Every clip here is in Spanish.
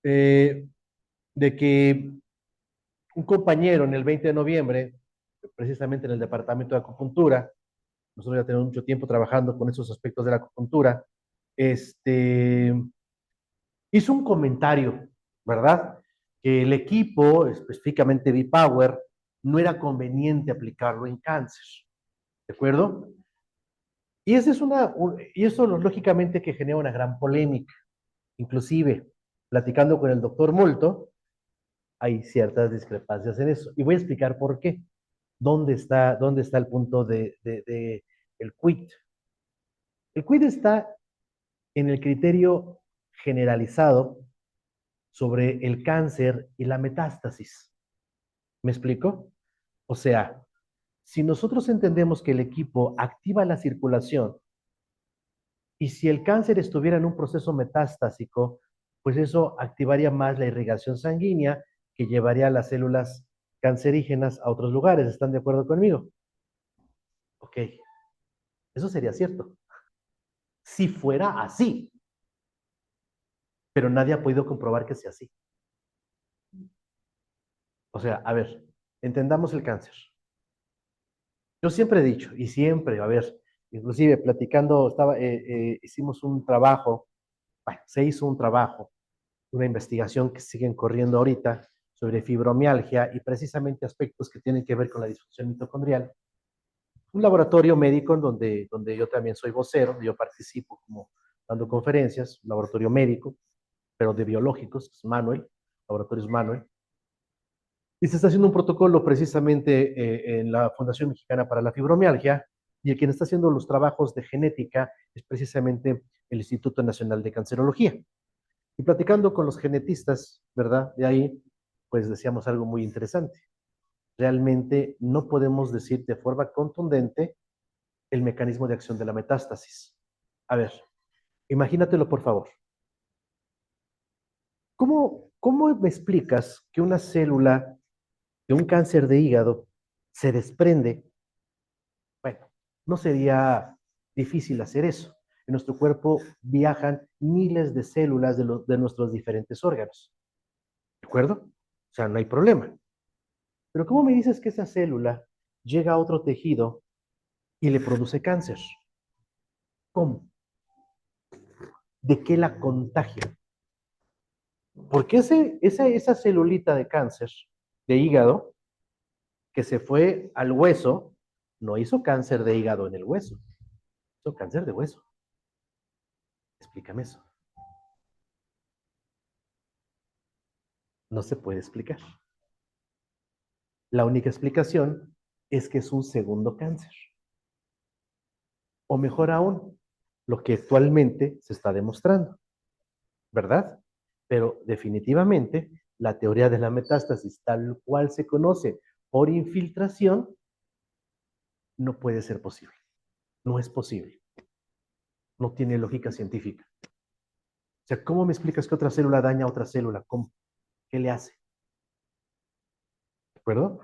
Eh, de que un compañero en el 20 de noviembre, precisamente en el departamento de acupuntura, nosotros ya tenemos mucho tiempo trabajando con esos aspectos de la acupuntura, este, hizo un comentario, ¿verdad? Que el equipo, específicamente V-Power, no era conveniente aplicarlo en cáncer, ¿de acuerdo? Y, y eso lógicamente que genera una gran polémica. Inclusive, platicando con el doctor Molto, hay ciertas discrepancias en eso. Y voy a explicar por qué. Dónde está el punto de el quit? El quit está en el criterio generalizado sobre el cáncer y la metástasis. ¿Me explico? O sea, si nosotros entendemos que el equipo activa la circulación y si el cáncer estuviera en un proceso metastásico, pues eso activaría más la irrigación sanguínea que llevaría a las células cancerígenas a otros lugares. ¿Están de acuerdo conmigo? Ok, eso sería cierto. Si fuera así, pero nadie ha podido comprobar que sea así. O sea, a ver, entendamos el cáncer. Yo siempre he dicho, y siempre, a ver, inclusive platicando, hicimos un trabajo, bueno, se hizo un trabajo, una investigación que siguen corriendo ahorita sobre fibromialgia y precisamente aspectos que tienen que ver con la disfunción mitocondrial. Un laboratorio médico en donde yo también soy vocero, yo participo como dando conferencias, un laboratorio médico, pero de biológicos, es Manuel, laboratorios Manuel. Y se está haciendo un protocolo precisamente en la Fundación Mexicana para la Fibromialgia, y el quien está haciendo los trabajos de genética es precisamente el Instituto Nacional de Cancerología. Y platicando con los genetistas, ¿verdad? De ahí, pues decíamos algo muy interesante. Realmente no podemos decir de forma contundente el mecanismo de acción de la metástasis. A ver, imagínatelo por favor. ¿Cómo me explicas que una célula de un cáncer de hígado se desprende? Bueno, no sería difícil hacer eso. En nuestro cuerpo viajan miles de células de nuestros diferentes órganos. ¿De acuerdo? O sea, no hay problema. Pero ¿cómo me dices que esa célula llega a otro tejido y le produce cáncer? ¿Cómo? ¿De qué la contagia? Porque esa celulita de cáncer de hígado que se fue al hueso no hizo cáncer de hígado en el hueso, hizo cáncer de hueso. Explícame eso. No se puede explicar. La única explicación es que es un segundo cáncer. O mejor aún, lo que actualmente se está demostrando, ¿verdad? Pero definitivamente la teoría de la metástasis, tal cual se conoce por infiltración, no puede ser posible. No es posible. No tiene lógica científica. O sea, ¿cómo me explicas que otra célula daña a otra célula? ¿Cómo? ¿Qué le hace? ¿De acuerdo?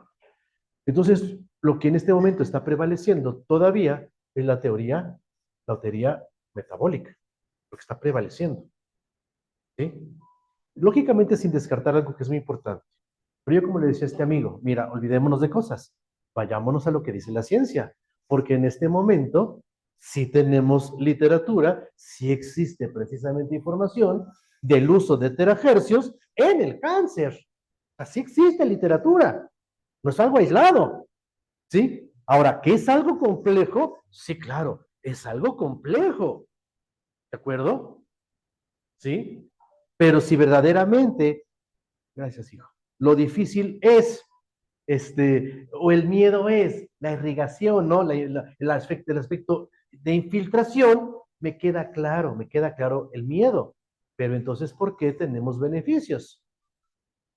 Entonces, lo que en este momento está prevaleciendo todavía es la teoría metabólica, lo que está prevaleciendo. ¿Sí? Lógicamente sin descartar algo que es muy importante. Pero yo como le decía a este amigo, mira, olvidémonos de cosas, vayámonos a lo que dice la ciencia, porque en este momento sí tenemos literatura, sí existe precisamente información del uso de terahercios en el cáncer. Así existe literatura, no es algo aislado, ¿sí? Ahora, ¿qué es algo complejo? Sí, claro, es algo complejo, ¿de acuerdo? ¿Sí? Pero si verdaderamente, gracias, hijo, lo difícil es, o el miedo es la irrigación, ¿no? El aspecto de infiltración, me queda claro el miedo. Pero entonces, ¿por qué tenemos beneficios?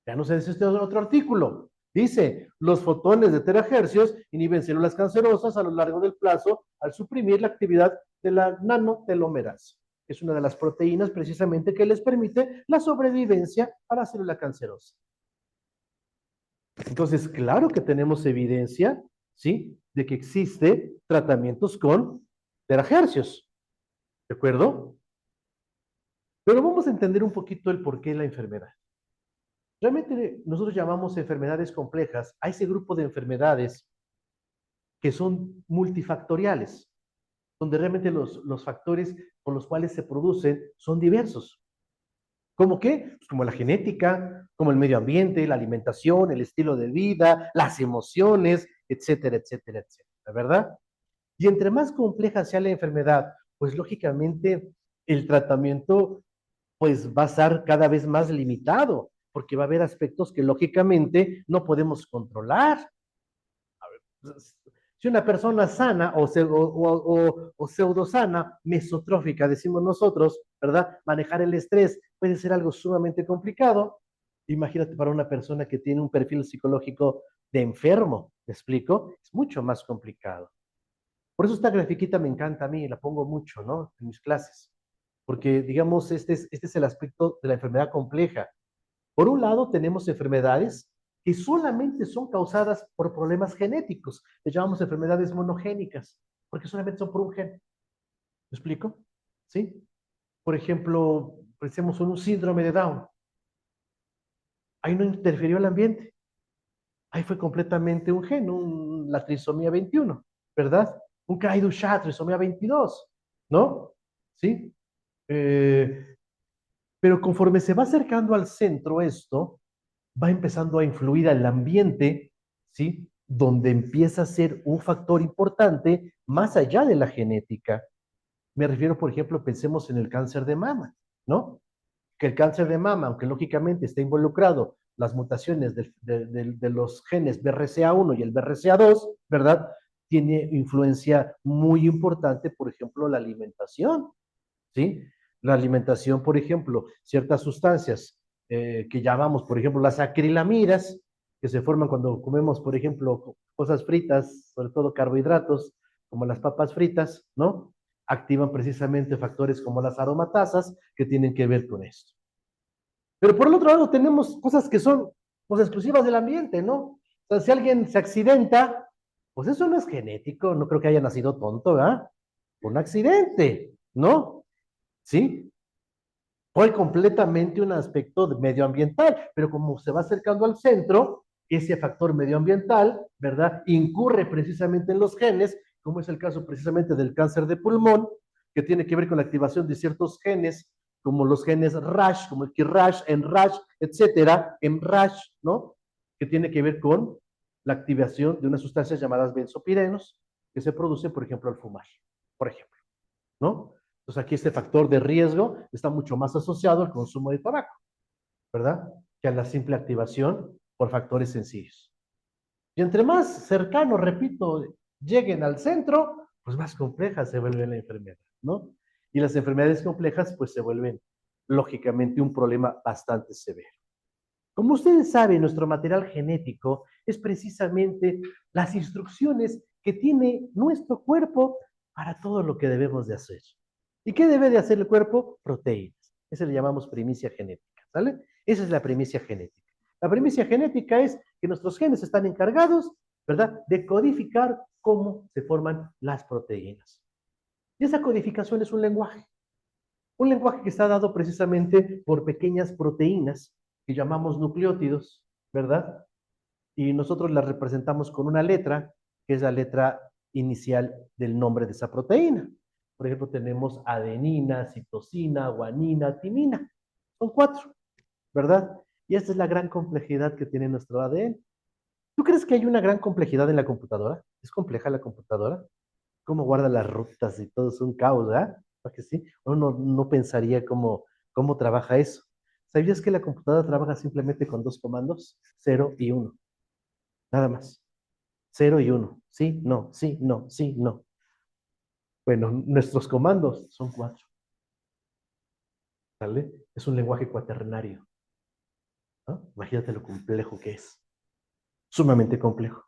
Ya no sé si este es otro artículo. Dice, los fotones de terahercios inhiben células cancerosas a lo largo del plazo al suprimir la actividad de la nanotelomerasa. Es una de las proteínas precisamente que les permite la sobrevivencia a la célula cancerosa. Entonces, claro que tenemos evidencia, ¿sí? De que existe tratamientos con terahercios. ¿De acuerdo? Pero vamos a entender un poquito el porqué de la enfermedad. Realmente nosotros llamamos enfermedades complejas a ese grupo de enfermedades que son multifactoriales, donde realmente los factores por los cuales se producen son diversos. ¿Cómo qué? Pues como la genética, como el medio ambiente, la alimentación, el estilo de vida, las emociones, etcétera, etcétera, etcétera, ¿verdad? Y entre más compleja sea la enfermedad, pues lógicamente el tratamiento pues va a ser cada vez más limitado, porque va a haber aspectos que lógicamente no podemos controlar. Si una persona sana o pseudo sana, mesotrófica, decimos nosotros, ¿verdad? Manejar el estrés puede ser algo sumamente complicado. Imagínate para una persona que tiene un perfil psicológico de enfermo, ¿me explico? Es mucho más complicado. Por eso esta grafiquita me encanta a mí, la pongo mucho, ¿no? En mis clases. Porque, digamos, este es el aspecto de la enfermedad compleja. Por un lado, tenemos enfermedades que solamente son causadas por problemas genéticos. Le llamamos enfermedades monogénicas, porque solamente son por un gen. ¿Me explico? ¿Sí? Por ejemplo, pensemos en un síndrome de Down. Ahí no interfirió el ambiente. Ahí fue completamente un gen, la trisomía 21, ¿verdad? Un Cray-Duchat, trisomía 22, ¿no? ¿Sí? Eh, pero conforme se va acercando al centro esto, va empezando a influir al ambiente, ¿sí? Donde empieza a ser un factor importante más allá de la genética. Me refiero, por ejemplo, pensemos en el cáncer de mama, ¿no? Que el cáncer de mama, aunque lógicamente está involucrado las mutaciones de los genes BRCA1 y el BRCA2, ¿verdad? Tiene influencia muy importante, por ejemplo, la alimentación, ¿sí? La alimentación, por ejemplo, ciertas sustancias que llamamos, por ejemplo, las acrilamidas, que se forman cuando comemos, por ejemplo, cosas fritas, sobre todo carbohidratos, como las papas fritas, ¿no? Activan precisamente factores como las aromatasas que tienen que ver con esto. Pero por el otro lado tenemos cosas que son pues, exclusivas del ambiente, ¿no? O sea, si alguien se accidenta, pues eso no es genético, no creo que haya nacido tonto, ¿verdad? Un accidente, ¿no? ¿Sí? Fue completamente un aspecto medioambiental, pero como se va acercando al centro, ese factor medioambiental, ¿verdad? Incurre precisamente en los genes, como es el caso precisamente del cáncer de pulmón, que tiene que ver con la activación de ciertos genes, como los genes RAS, como el KRAS, ENRAS, etcétera, EMRAS, ¿no? Que tiene que ver con la activación de unas sustancias llamadas benzopirenos, que se producen, por ejemplo, al fumar, por ejemplo, ¿no? Entonces aquí este factor de riesgo está mucho más asociado al consumo de tabaco, ¿verdad? Que a la simple activación por factores sencillos. Y entre más cercanos, repito, lleguen al centro, pues más compleja se vuelve la enfermedad, ¿no? Y las enfermedades complejas pues se vuelven lógicamente un problema bastante severo. Como ustedes saben, nuestro material genético es precisamente las instrucciones que tiene nuestro cuerpo para todo lo que debemos de hacer. ¿Y qué debe de hacer el cuerpo? Proteínas. Eso le llamamos primicia genética, ¿sale? Esa es la primicia genética. La primicia genética es que nuestros genes están encargados, ¿verdad?, de codificar cómo se forman las proteínas. Y esa codificación es un lenguaje que está dado precisamente por pequeñas proteínas que llamamos nucleótidos, ¿verdad? Y nosotros las representamos con una letra, que es la letra inicial del nombre de esa proteína. Por ejemplo, tenemos adenina, citosina, guanina, timina. Son 4, ¿verdad? Y esta es la gran complejidad que tiene nuestro ADN. ¿Tú crees que hay una gran complejidad en la computadora? ¿Es compleja la computadora? ¿Cómo guarda las rutas y todo? Es un caos, ¿verdad? ¿Para que sí? Uno no pensaría cómo trabaja eso. ¿Sabías que la computadora trabaja simplemente con 2 comandos? 0 y 1. Nada más. 0 y 1. Sí, no, sí, no, sí, no. Bueno, nuestros comandos son 4. ¿Vale? Es un lenguaje cuaternario, ¿no? Imagínate lo complejo que es. Sumamente complejo.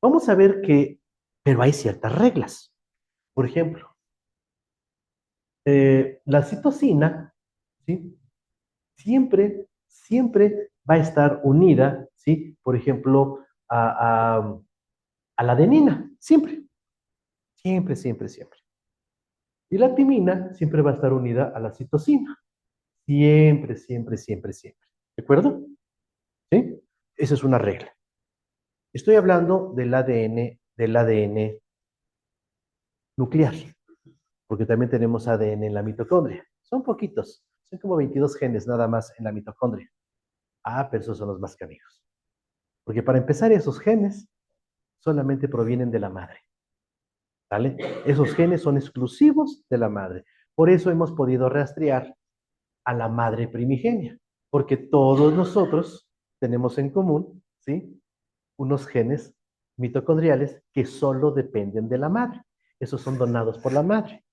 Vamos a ver que, pero hay ciertas reglas. Por ejemplo, la citosina, ¿sí? Siempre va a estar unida, ¿sí? Por ejemplo, a la adenina. Siempre, siempre, siempre, siempre. Y la timina siempre va a estar unida a la citosina. Siempre, siempre, siempre, siempre. ¿De acuerdo? ¿Sí? Esa es una regla. Estoy hablando del ADN nuclear, porque también tenemos ADN en la mitocondria. Son poquitos, son como 22 genes nada más en la mitocondria. Ah, pero esos son los más canijos. Porque para empezar, esos genes solamente provienen de la madre. ¿Vale? Esos genes son exclusivos de la madre. Por eso hemos podido rastrear a la madre primigenia, porque todos nosotros tenemos en común, ¿sí? Unos genes mitocondriales que solo dependen de la madre. Esos son donados por la madre.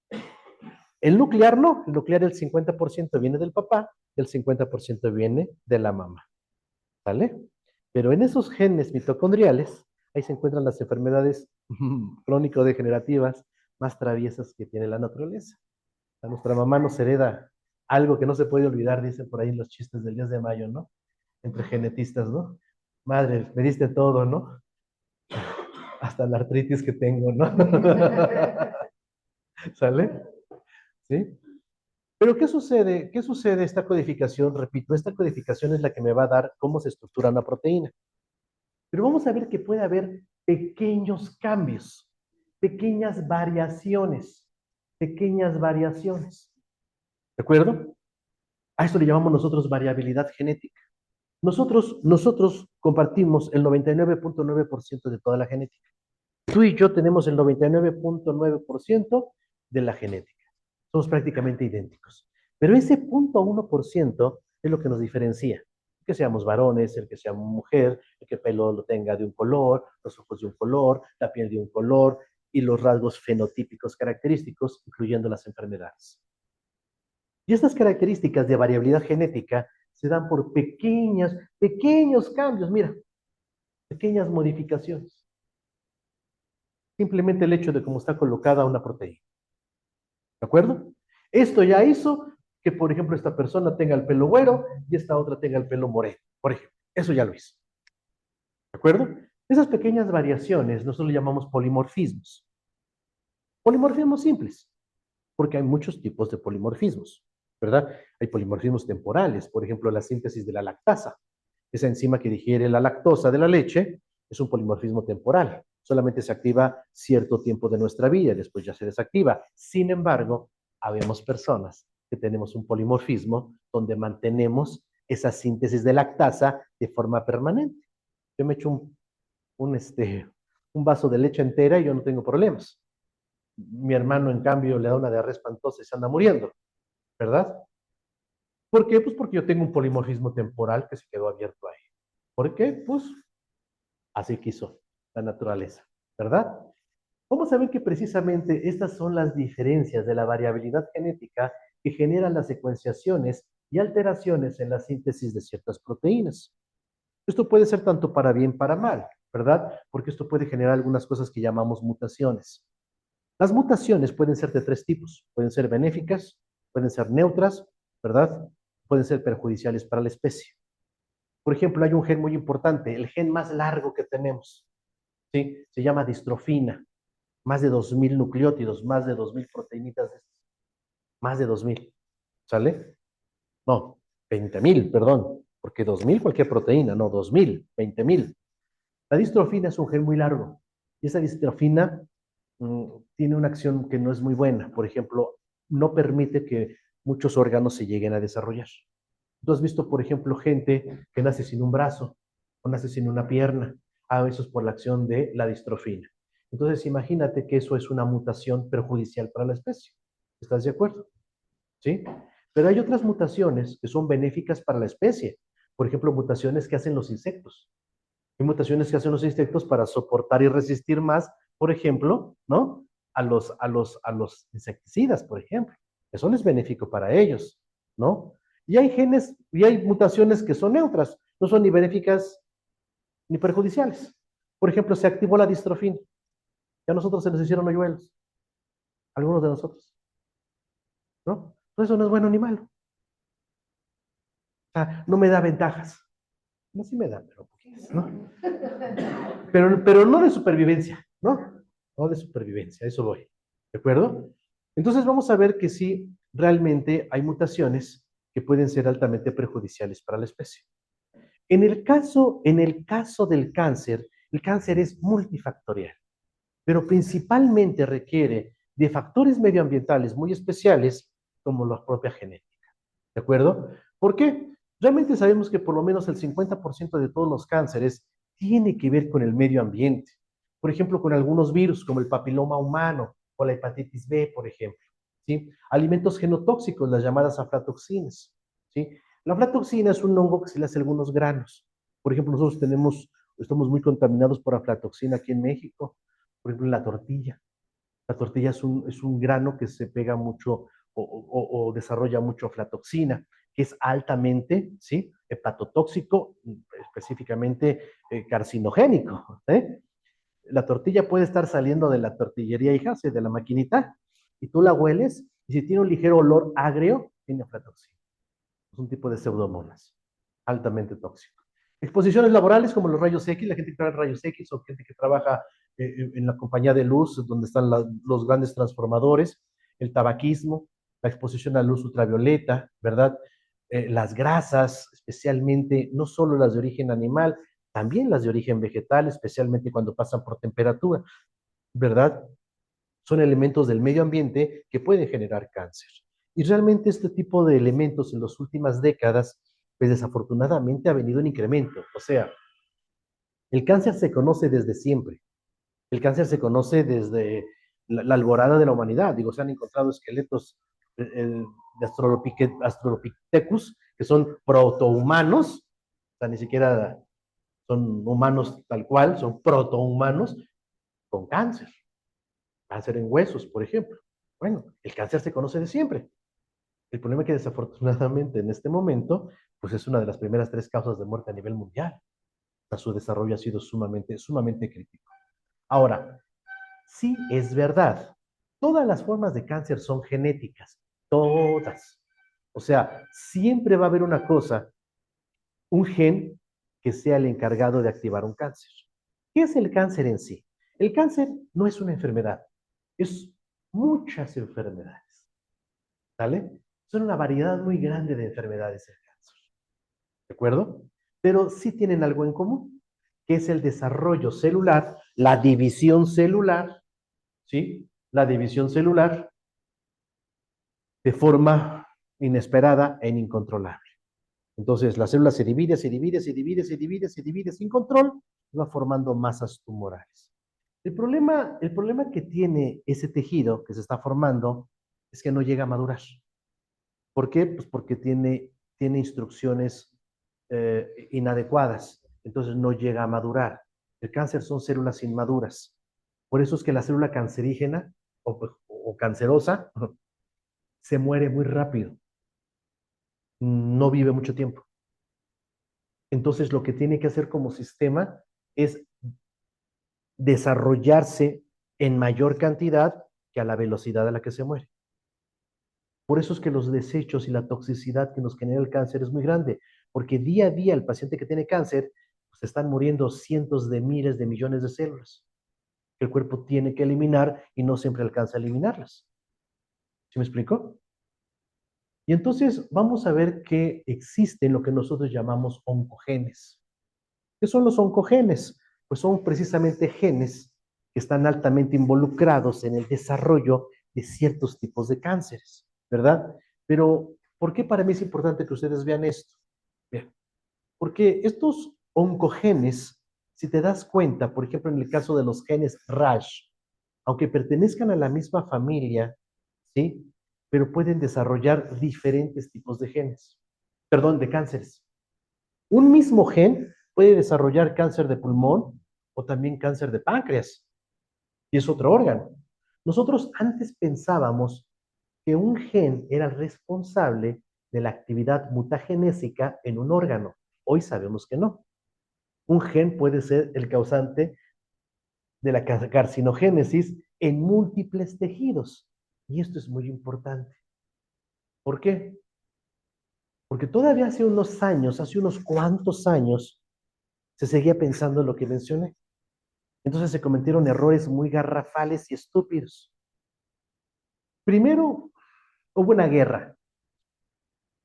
El nuclear no, el nuclear el 50% viene del papá, el 50% viene de la mamá, ¿vale? Pero en esos genes mitocondriales, ahí se encuentran las enfermedades crónico-degenerativas más traviesas que tiene la naturaleza. A nuestra mamá nos hereda algo que no se puede olvidar, dicen por ahí en los chistes del 10 de mayo, ¿no? Entre genetistas, ¿no? Madre, me diste todo, ¿no? Hasta la artritis que tengo, ¿no? ¿Sale? ¿Sí? Pero ¿qué sucede? ¿Qué sucede esta codificación? Repito, esta codificación es la que me va a dar cómo se estructura una proteína. Pero vamos a ver que puede haber pequeños cambios, pequeñas variaciones, pequeñas variaciones. ¿De acuerdo? A esto le llamamos nosotros variabilidad genética. Nosotros compartimos el 99.9% de toda la genética. Tú y yo tenemos el 99.9% de la genética. Somos prácticamente idénticos. Pero ese 0.1% es lo que nos diferencia. Que seamos varones, el que seamos mujer, el que el pelo lo tenga de un color, los ojos de un color, la piel de un color y los rasgos fenotípicos característicos, incluyendo las enfermedades. Y estas características de variabilidad genética se dan por pequeños cambios, mira, pequeñas modificaciones. Simplemente el hecho de cómo está colocada una proteína. ¿De acuerdo? Esto ya hizo que, por ejemplo, esta persona tenga el pelo güero y esta otra tenga el pelo moreno, por ejemplo. Eso ya lo hizo. ¿De acuerdo? Esas pequeñas variaciones nosotros le llamamos polimorfismos. Polimorfismos simples, porque hay muchos tipos de polimorfismos, ¿verdad? Hay polimorfismos temporales, por ejemplo, la síntesis de la lactasa. Esa enzima que digiere la lactosa de la leche es un polimorfismo temporal. Solamente se activa cierto tiempo de nuestra vida y después ya se desactiva. Sin embargo, habemos personas que tenemos un polimorfismo donde mantenemos esa síntesis de lactasa de forma permanente. Yo me echo un vaso de leche entera y yo no tengo problemas. Mi hermano, en cambio, le da una diarrea espantosa y se anda muriendo, ¿verdad? ¿Por qué? Pues porque yo tengo un polimorfismo temporal que se quedó abierto ahí. ¿Por qué? Pues así quiso la naturaleza, ¿verdad? Vamos a ver que precisamente estas son las diferencias de la variabilidad genética que generan las secuenciaciones y alteraciones en la síntesis de ciertas proteínas. Esto puede ser tanto para bien para mal, ¿verdad? Porque esto puede generar algunas cosas que llamamos mutaciones. Las mutaciones pueden ser de tres tipos. Pueden ser benéficas, pueden ser neutras, ¿verdad? Pueden ser perjudiciales para la especie. Por ejemplo, hay un gen muy importante, el gen más largo que tenemos, ¿sí? Se llama distrofina. Más de 2000 nucleótidos, más de 2000 proteínitas, más de 2000, ¿sale? No, 20,000, perdón, porque 2000 cualquier proteína, no, 2000, 20,000. La distrofina es un gen muy largo y esa distrofina tiene una acción que no es muy buena. Por ejemplo, no permite que muchos órganos se lleguen a desarrollar. Tú has visto, por ejemplo, gente que nace sin un brazo o nace sin una pierna. Eso es por la acción de la distrofina. Entonces, imagínate que eso es una mutación perjudicial para la especie. ¿Estás de acuerdo? ¿Sí? Pero hay otras mutaciones que son benéficas para la especie. Por ejemplo, mutaciones que hacen los insectos. Hay mutaciones que hacen los insectos para soportar y resistir más, por ejemplo, ¿no? A los insecticidas, por ejemplo. Eso no es benéfico para ellos, ¿no? Y hay genes, y hay mutaciones que son neutras, no son ni benéficas ni perjudiciales. Por ejemplo, se activó la distrofina. Ya a nosotros se nos hicieron hoyuelos, algunos de nosotros, ¿no? Pues eso no es bueno ni malo. O sea, no me da ventajas. No, sí me da, pero poquitas, ¿no? Pero no de supervivencia, ¿no? No de supervivencia, eso voy. ¿De acuerdo? Entonces vamos a ver que sí, realmente hay mutaciones que pueden ser altamente perjudiciales para la especie. En el caso del cáncer, el cáncer es multifactorial, pero principalmente requiere de factores medioambientales muy especiales como la propia genética. ¿De acuerdo? ¿Por qué? Realmente sabemos que por lo menos el 50% de todos los cánceres tiene que ver con el medio ambiente. Por ejemplo, con algunos virus como el papiloma humano o la hepatitis B, por ejemplo. ¿Sí? Alimentos genotóxicos, las llamadas aflatoxinas. ¿Sí? La aflatoxina es un hongo que se le hace algunos granos. Por ejemplo, nosotros estamos muy contaminados por aflatoxina aquí en México. Por ejemplo, en la tortilla. La tortilla es un grano que se pega mucho o desarrolla mucho aflatoxina, que es altamente, ¿sí? Hepatotóxico, específicamente carcinogénico. ¿Eh? La tortilla puede estar saliendo de la tortillería, hija, de la maquinita, y tú la hueles, y si tiene un ligero olor agrio, tiene aflatoxina. Es un tipo de pseudomonas, altamente tóxico. Exposiciones laborales como los rayos X, la gente que trabaja en rayos X o gente que trabaja en la compañía de luz, donde están los grandes transformadores, el tabaquismo, la exposición a luz ultravioleta, ¿verdad? Las grasas, especialmente, no solo las de origen animal, también las de origen vegetal, especialmente cuando pasan por temperatura, ¿verdad? Son elementos del medio ambiente que pueden generar cáncer. Y realmente este tipo de elementos en las últimas décadas, pues desafortunadamente ha venido en incremento. O sea, el cáncer se conoce desde siempre. El cáncer se conoce desde la alborada de la humanidad. Digo, se han encontrado esqueletos de Australopithecus, que son protohumanos, o sea, ni siquiera son humanos tal cual, son protohumanos con cáncer. Cáncer en huesos, por ejemplo. Bueno, el cáncer se conoce de siempre. El problema es que desafortunadamente en este momento, pues es una de las primeras 3 causas de muerte a nivel mundial. O sea, su desarrollo ha sido sumamente, sumamente crítico. Ahora, sí es verdad, todas las formas de cáncer son genéticas, todas. O sea, siempre va a haber una cosa, un gen que sea el encargado de activar un cáncer. ¿Qué es el cáncer en sí? El cáncer no es una enfermedad, es muchas enfermedades. ¿Sale? Son una variedad muy grande de enfermedades el cáncer, ¿de acuerdo? Pero sí tienen algo en común, que es el desarrollo celular, la división celular, ¿sí? La división celular de forma inesperada e incontrolable. Entonces, la célula se divide, se divide, se divide, se divide, se divide sin control, y va formando masas tumorales. El problema que tiene ese tejido que se está formando es que no llega a madurar. ¿Por qué? Pues porque tiene instrucciones inadecuadas, entonces no llega a madurar. El cáncer son células inmaduras. Por eso es que la célula cancerígena o cancerosa se muere muy rápido, no vive mucho tiempo. Entonces lo que tiene que hacer como sistema es desarrollarse en mayor cantidad que a la velocidad a la que se muere. Por eso es que los desechos y la toxicidad que nos genera el cáncer es muy grande, porque día a día el paciente que tiene cáncer, pues están muriendo cientos de miles de millones de células que el cuerpo tiene que eliminar y no siempre alcanza a eliminarlas. ¿Sí me explico? Y entonces vamos a ver que existen lo que nosotros llamamos oncogenes. ¿Qué son los oncogenes? Pues son precisamente genes que están altamente involucrados en el desarrollo de ciertos tipos de cánceres, ¿verdad? Pero, ¿por qué para mí es importante que ustedes vean esto? Bien, porque estos oncogenes, si te das cuenta, por ejemplo, en el caso de los genes RAS, aunque pertenezcan a la misma familia, ¿sí? Pero pueden desarrollar diferentes tipos de genes, perdón, de cánceres. Un mismo gen puede desarrollar cáncer de pulmón o también cáncer de páncreas, y es otro órgano. Nosotros antes pensábamos que un gen era responsable de la actividad mutagenésica en un órgano. Hoy sabemos que no. Un gen puede ser el causante de la carcinogénesis en múltiples tejidos. Y esto es muy importante. ¿Por qué? Porque todavía hace unos años, hace unos cuantos años, se seguía pensando en lo que mencioné. Entonces se cometieron errores muy garrafales y estúpidos. Primero, hubo una guerra.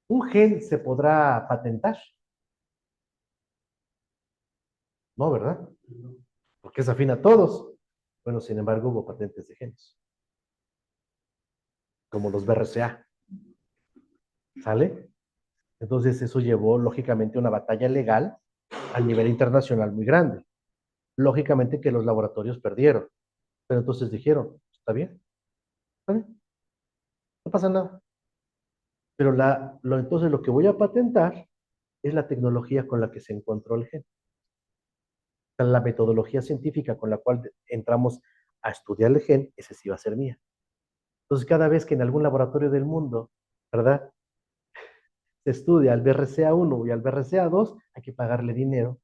¿Un gen se podrá patentar? No, ¿verdad? Porque es afín a todos. Bueno, sin embargo, hubo patentes de genes, como los BRCA, ¿sale? Entonces, eso llevó, lógicamente, una batalla legal a nivel internacional muy grande. Lógicamente que los laboratorios perdieron, pero entonces dijeron, está bien, no pasa nada. Pero entonces lo que voy a patentar es la tecnología con la que se encontró el gen, la metodología científica con la cual entramos a estudiar el gen, ese sí va a ser mía. Entonces, cada vez que en algún laboratorio del mundo, ¿verdad? Se estudia al BRCA1 y al BRCA2, hay que pagarle dinero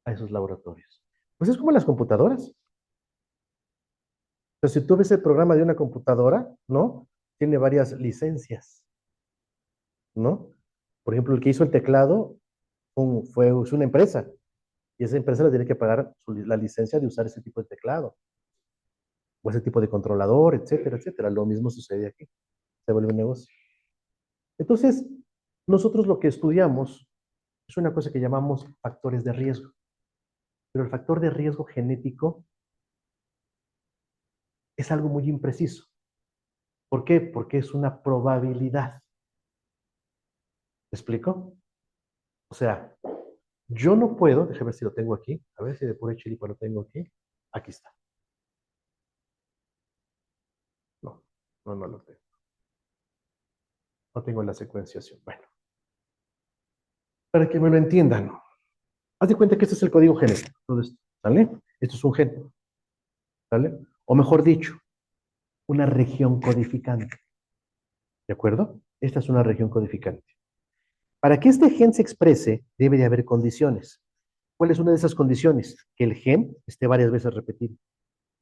a esos laboratorios. Pues es como las computadoras. Entonces, si tú ves el programa de una computadora, ¿no? Tiene varias licencias, ¿no? Por ejemplo, el que hizo el teclado es una empresa y esa empresa le tiene que pagar la licencia de usar ese tipo de teclado o ese tipo de controlador, etcétera, etcétera. Lo mismo sucede aquí. Se vuelve un negocio. Entonces, nosotros lo que estudiamos es una cosa que llamamos factores de riesgo. Pero el factor de riesgo genético es algo muy impreciso. ¿Por qué? Porque es una probabilidad. ¿Me explico? O sea, yo no puedo, déjame ver si lo tengo aquí, a ver si de pura chiripa lo tengo aquí. Aquí está. No, no lo tengo. No tengo la secuenciación. Bueno, para que me lo entiendan, haz de cuenta que este es el código genético, todo esto, ¿sale? Esto es un gen, ¿sale? O mejor dicho, una región codificante, ¿de acuerdo? Esta es una región codificante. Para que este gen se exprese, debe de haber condiciones. ¿Cuál es una de esas condiciones? Que el gen esté varias veces repetido.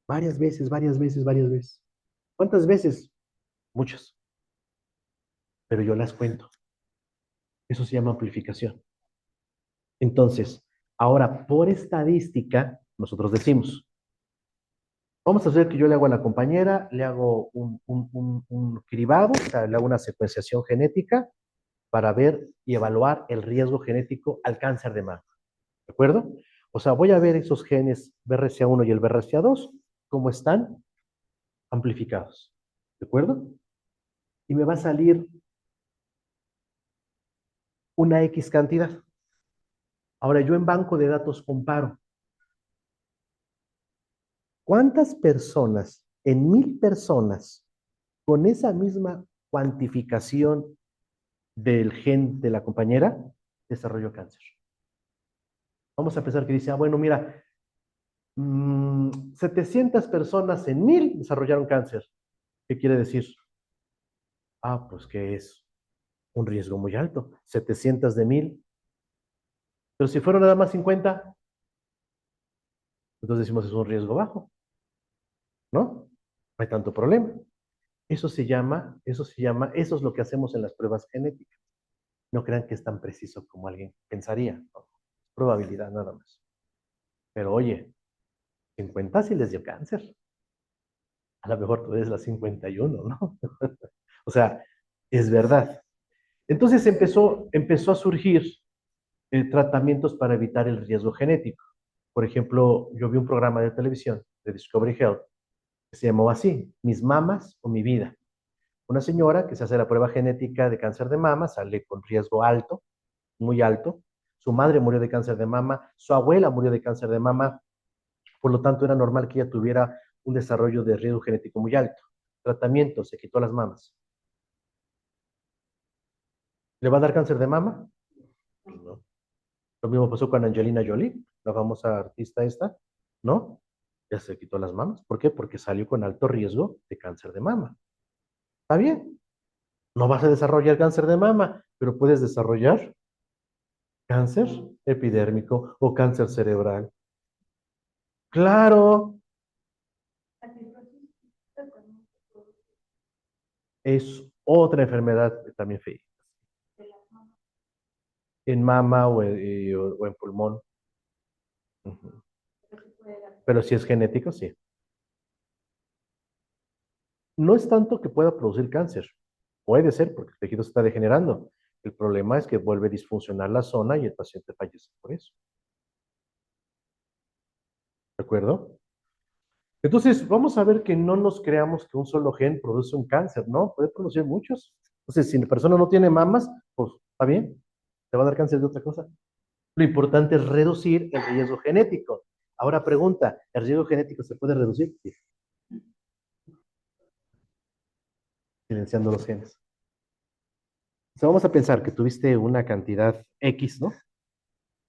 Varias veces, varias veces, varias veces. ¿Cuántas veces? Muchas, pero yo las cuento. Eso se llama amplificación. Entonces, ahora, por estadística, nosotros decimos, vamos a hacer que yo le hago a la compañera, le hago un cribado, o sea, le hago una secuenciación genética para ver y evaluar el riesgo genético al cáncer de mama. ¿De acuerdo? O sea, voy a ver esos genes BRCA1 y el BRCA2, cómo están amplificados. ¿De acuerdo? Y me va a salir una X cantidad. Ahora yo en banco de datos comparo. ¿Cuántas personas, en 1000 personas, con esa misma cuantificación del gen de la compañera, desarrolló cáncer? Vamos a pensar que dice, bueno, mira, 700 personas en 1000 desarrollaron cáncer. ¿Qué quiere decir? Pues que es un riesgo muy alto, 700 de 1000. Pero si fueron nada más 50, entonces decimos es un riesgo bajo, ¿no? No hay tanto problema. Eso es lo que hacemos en las pruebas genéticas. No crean que es tan preciso como alguien pensaría, ¿no? Probabilidad nada más. Pero oye, 50 sí les dio cáncer. A lo mejor tú eres la 51, ¿no? O sea, es verdad. Entonces empezó a surgir tratamientos para evitar el riesgo genético. Por ejemplo, yo vi un programa de televisión de Discovery Health que se llamó así, Mis mamas o mi vida. Una señora que se hace la prueba genética de cáncer de mama, sale con riesgo alto, muy alto. Su madre murió de cáncer de mama, su abuela murió de cáncer de mama, por lo tanto era normal que ella tuviera un desarrollo de riesgo genético muy alto. Tratamiento, se quitó las mamas. ¿Le va a dar cáncer de mama? No. Lo mismo pasó con Angelina Jolie, la famosa artista esta, ¿no? Ya se quitó las mamas. ¿Por qué? Porque salió con alto riesgo de cáncer de mama. Está bien, no vas a desarrollar cáncer de mama, pero puedes desarrollar cáncer epidérmico o cáncer cerebral. Claro, es otra enfermedad también fea. En mama o en pulmón. Ujú. Pero si es genético, sí. No es tanto que pueda producir cáncer. Puede ser porque el tejido se está degenerando. El problema es que vuelve disfuncional la zona y el paciente fallece por eso. ¿De acuerdo? Entonces, vamos a ver que no nos creamos que un solo gen produce un cáncer, ¿no? Puede producir muchos. Entonces, si la persona no tiene mamas, pues está bien, te va a dar cáncer de otra cosa. Lo importante es reducir el riesgo genético. Ahora pregunta, ¿el riesgo genético se puede reducir? Sí, silenciando los genes. O sea, vamos a pensar que tuviste una cantidad X, ¿no?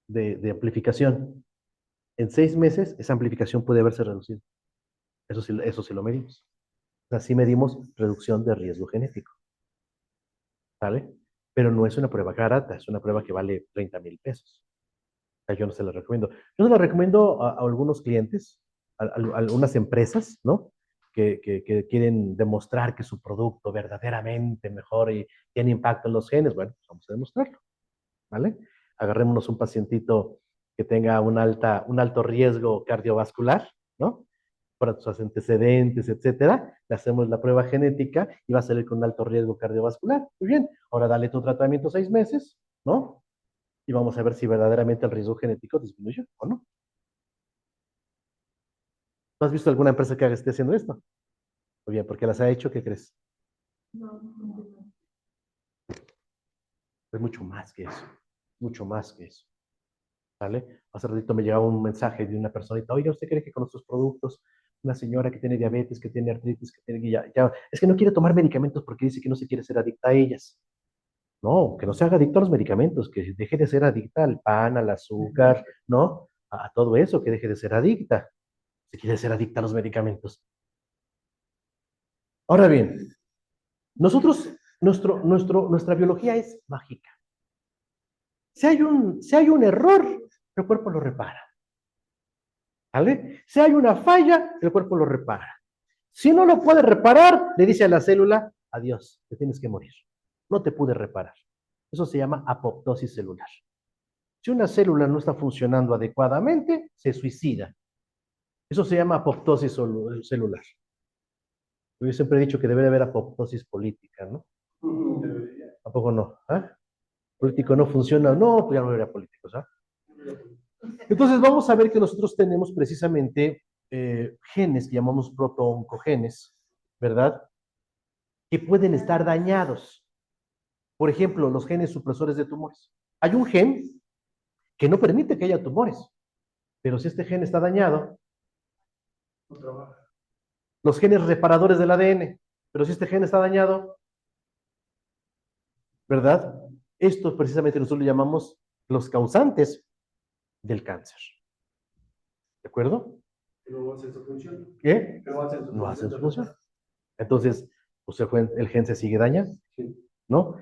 De amplificación. En 6 meses, esa amplificación puede haberse reducido. Eso sí lo medimos. Así medimos reducción de riesgo genético, ¿vale? Pero no es una prueba barata, es una prueba que vale 30,000 pesos. O sea, yo no se la recomiendo. Yo se la recomiendo a algunos clientes, a algunas empresas, ¿no? Que quieren demostrar que su producto verdaderamente mejora y tiene impacto en los genes. Bueno, pues vamos a demostrarlo, ¿vale? Agarrémonos un pacientito que tenga un alto riesgo cardiovascular, ¿no? Para tus antecedentes, etcétera, le hacemos la prueba genética y va a salir con un alto riesgo cardiovascular. Muy bien, ahora dale tu tratamiento 6 meses, ¿no? Y vamos a ver si verdaderamente el riesgo genético disminuye o no. ¿Tú has visto alguna empresa que esté haciendo esto? Muy bien, porque las ha hecho, ¿qué crees? Es mucho más que eso, mucho más que eso, ¿vale? Hace ratito me llegaba un mensaje de una personita, oye, ¿usted cree que con nuestros productos, una señora que tiene diabetes, que tiene artritis, que tiene, es que no quiere tomar medicamentos porque dice que no se quiere ser adicta a ellas? No, que no se haga adicto a los medicamentos, que deje de ser adicta al pan, al azúcar, ¿no? A todo eso, que deje de ser adicta. Si quiere ser adicta a los medicamentos. Ahora bien, nosotros, nuestra biología es mágica. Si hay un error, el cuerpo lo repara. ¿Vale? Si hay una falla, el cuerpo lo repara. Si no lo puede reparar, le dice a la célula, adiós, te tienes que morir. No te pude reparar. Eso se llama apoptosis celular. Si una célula no está funcionando adecuadamente, se suicida. Eso se llama apoptosis celular. Yo siempre he dicho que debe haber apoptosis política, ¿no? ¿A poco no? ¿Ah? Político no funciona. No, pues ya no habría políticos, ¿ah? Entonces vamos a ver que nosotros tenemos precisamente genes que llamamos protooncogenes, ¿verdad? Que pueden estar dañados. Por ejemplo, los genes supresores de tumores. Hay un gen que no permite que haya tumores, pero si este gen está dañado, no trabaja. Los genes reparadores del ADN, pero si este gen está dañado, ¿verdad? Esto precisamente nosotros lo llamamos los causantes del cáncer. ¿De acuerdo? No hacen su función. ¿Qué? No hacen su función. Entonces, pues el gen se sigue dañando, ¿no?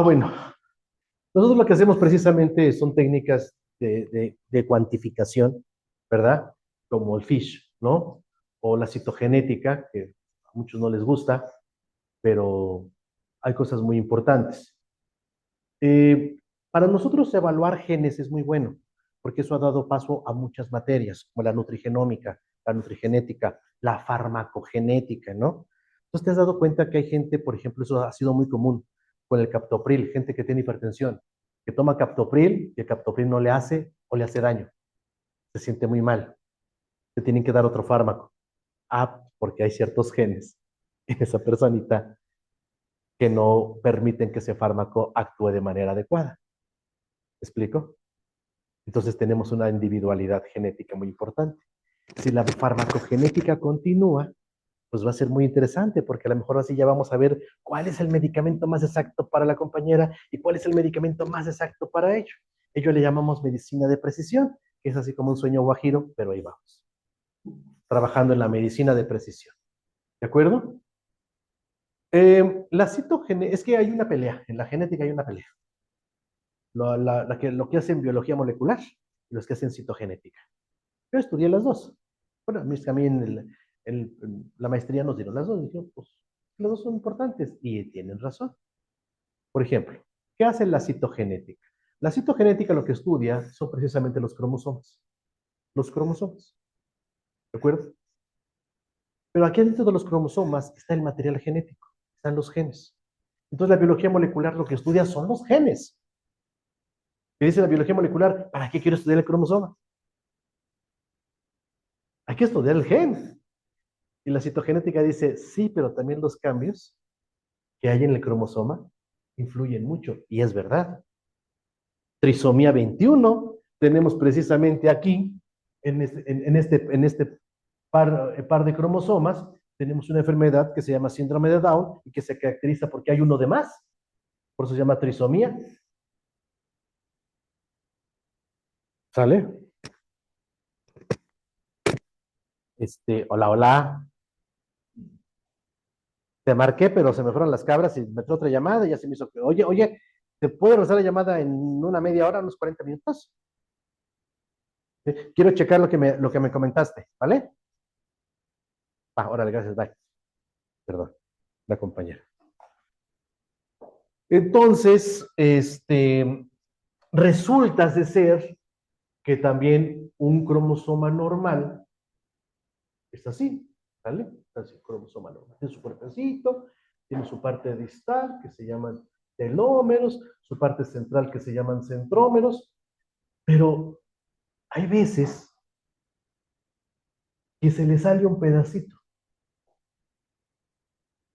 Bueno, nosotros lo que hacemos precisamente son técnicas de cuantificación, ¿verdad? Como el FISH, ¿no? O la citogenética, que a muchos no les gusta, pero hay cosas muy importantes. Para nosotros evaluar genes es muy bueno, porque eso ha dado paso a muchas materias, como la nutrigenómica, la nutrigenética, la farmacogenética, ¿no? Entonces te has dado cuenta que hay gente, por ejemplo, eso ha sido muy común con el captopril, gente que tiene hipertensión, que toma captopril y el captopril no le hace o le hace daño, se siente muy mal, te tienen que dar otro fármaco. Ah, porque hay ciertos genes en esa personita que no permiten que ese fármaco actúe de manera adecuada. ¿Me explico? Entonces tenemos una individualidad genética muy importante. Si la farmacogenética continúa, pues va a ser muy interesante porque a lo mejor así ya vamos a ver cuál es el medicamento más exacto para la compañera y cuál es el medicamento más exacto para ello. Ello le llamamos medicina de precisión, que es así como un sueño guajiro, pero ahí vamos, trabajando en la medicina de precisión. ¿De acuerdo? Es que hay una pelea, en la genética hay una pelea. Lo que hacen biología molecular y los que hacen citogenética. Yo estudié las dos. Bueno, a mí la maestría nos dieron las dos. Dijeron, pues, las dos son importantes y tienen razón. Por ejemplo, ¿qué hace la citogenética? La citogenética lo que estudia son precisamente los cromosomas. Los cromosomas. ¿De acuerdo? Pero aquí dentro de los cromosomas está el material genético, están los genes. Entonces la biología molecular lo que estudia son los genes. ¿Qué dice la biología molecular? ¿Para qué quiero estudiar el cromosoma? Hay que estudiar el gen. Y la citogenética dice, sí, pero también los cambios que hay en el cromosoma influyen mucho. Y es verdad. Trisomía 21 tenemos precisamente aquí, en este par de cromosomas, tenemos una enfermedad que se llama síndrome de Down y que se caracteriza porque hay uno de más. Por eso se llama trisomía. ¿Sale? Hola, hola. Te marqué, pero se me fueron las cabras y me entró otra llamada y ya se me hizo que, oye, ¿te puedo regresar la llamada en una media hora, unos 40 minutos? ¿Sí? Quiero checar lo que me comentaste, ¿vale? Órale, gracias, bye. Perdón, la compañera. Entonces, resulta de ser que también un cromosoma normal es así, ¿vale? Es así, cromosoma normal. Tiene su cuerpecito, tiene su parte distal, que se llaman telómeros, su parte central, que se llaman centrómeros, pero hay veces que se le sale un pedacito,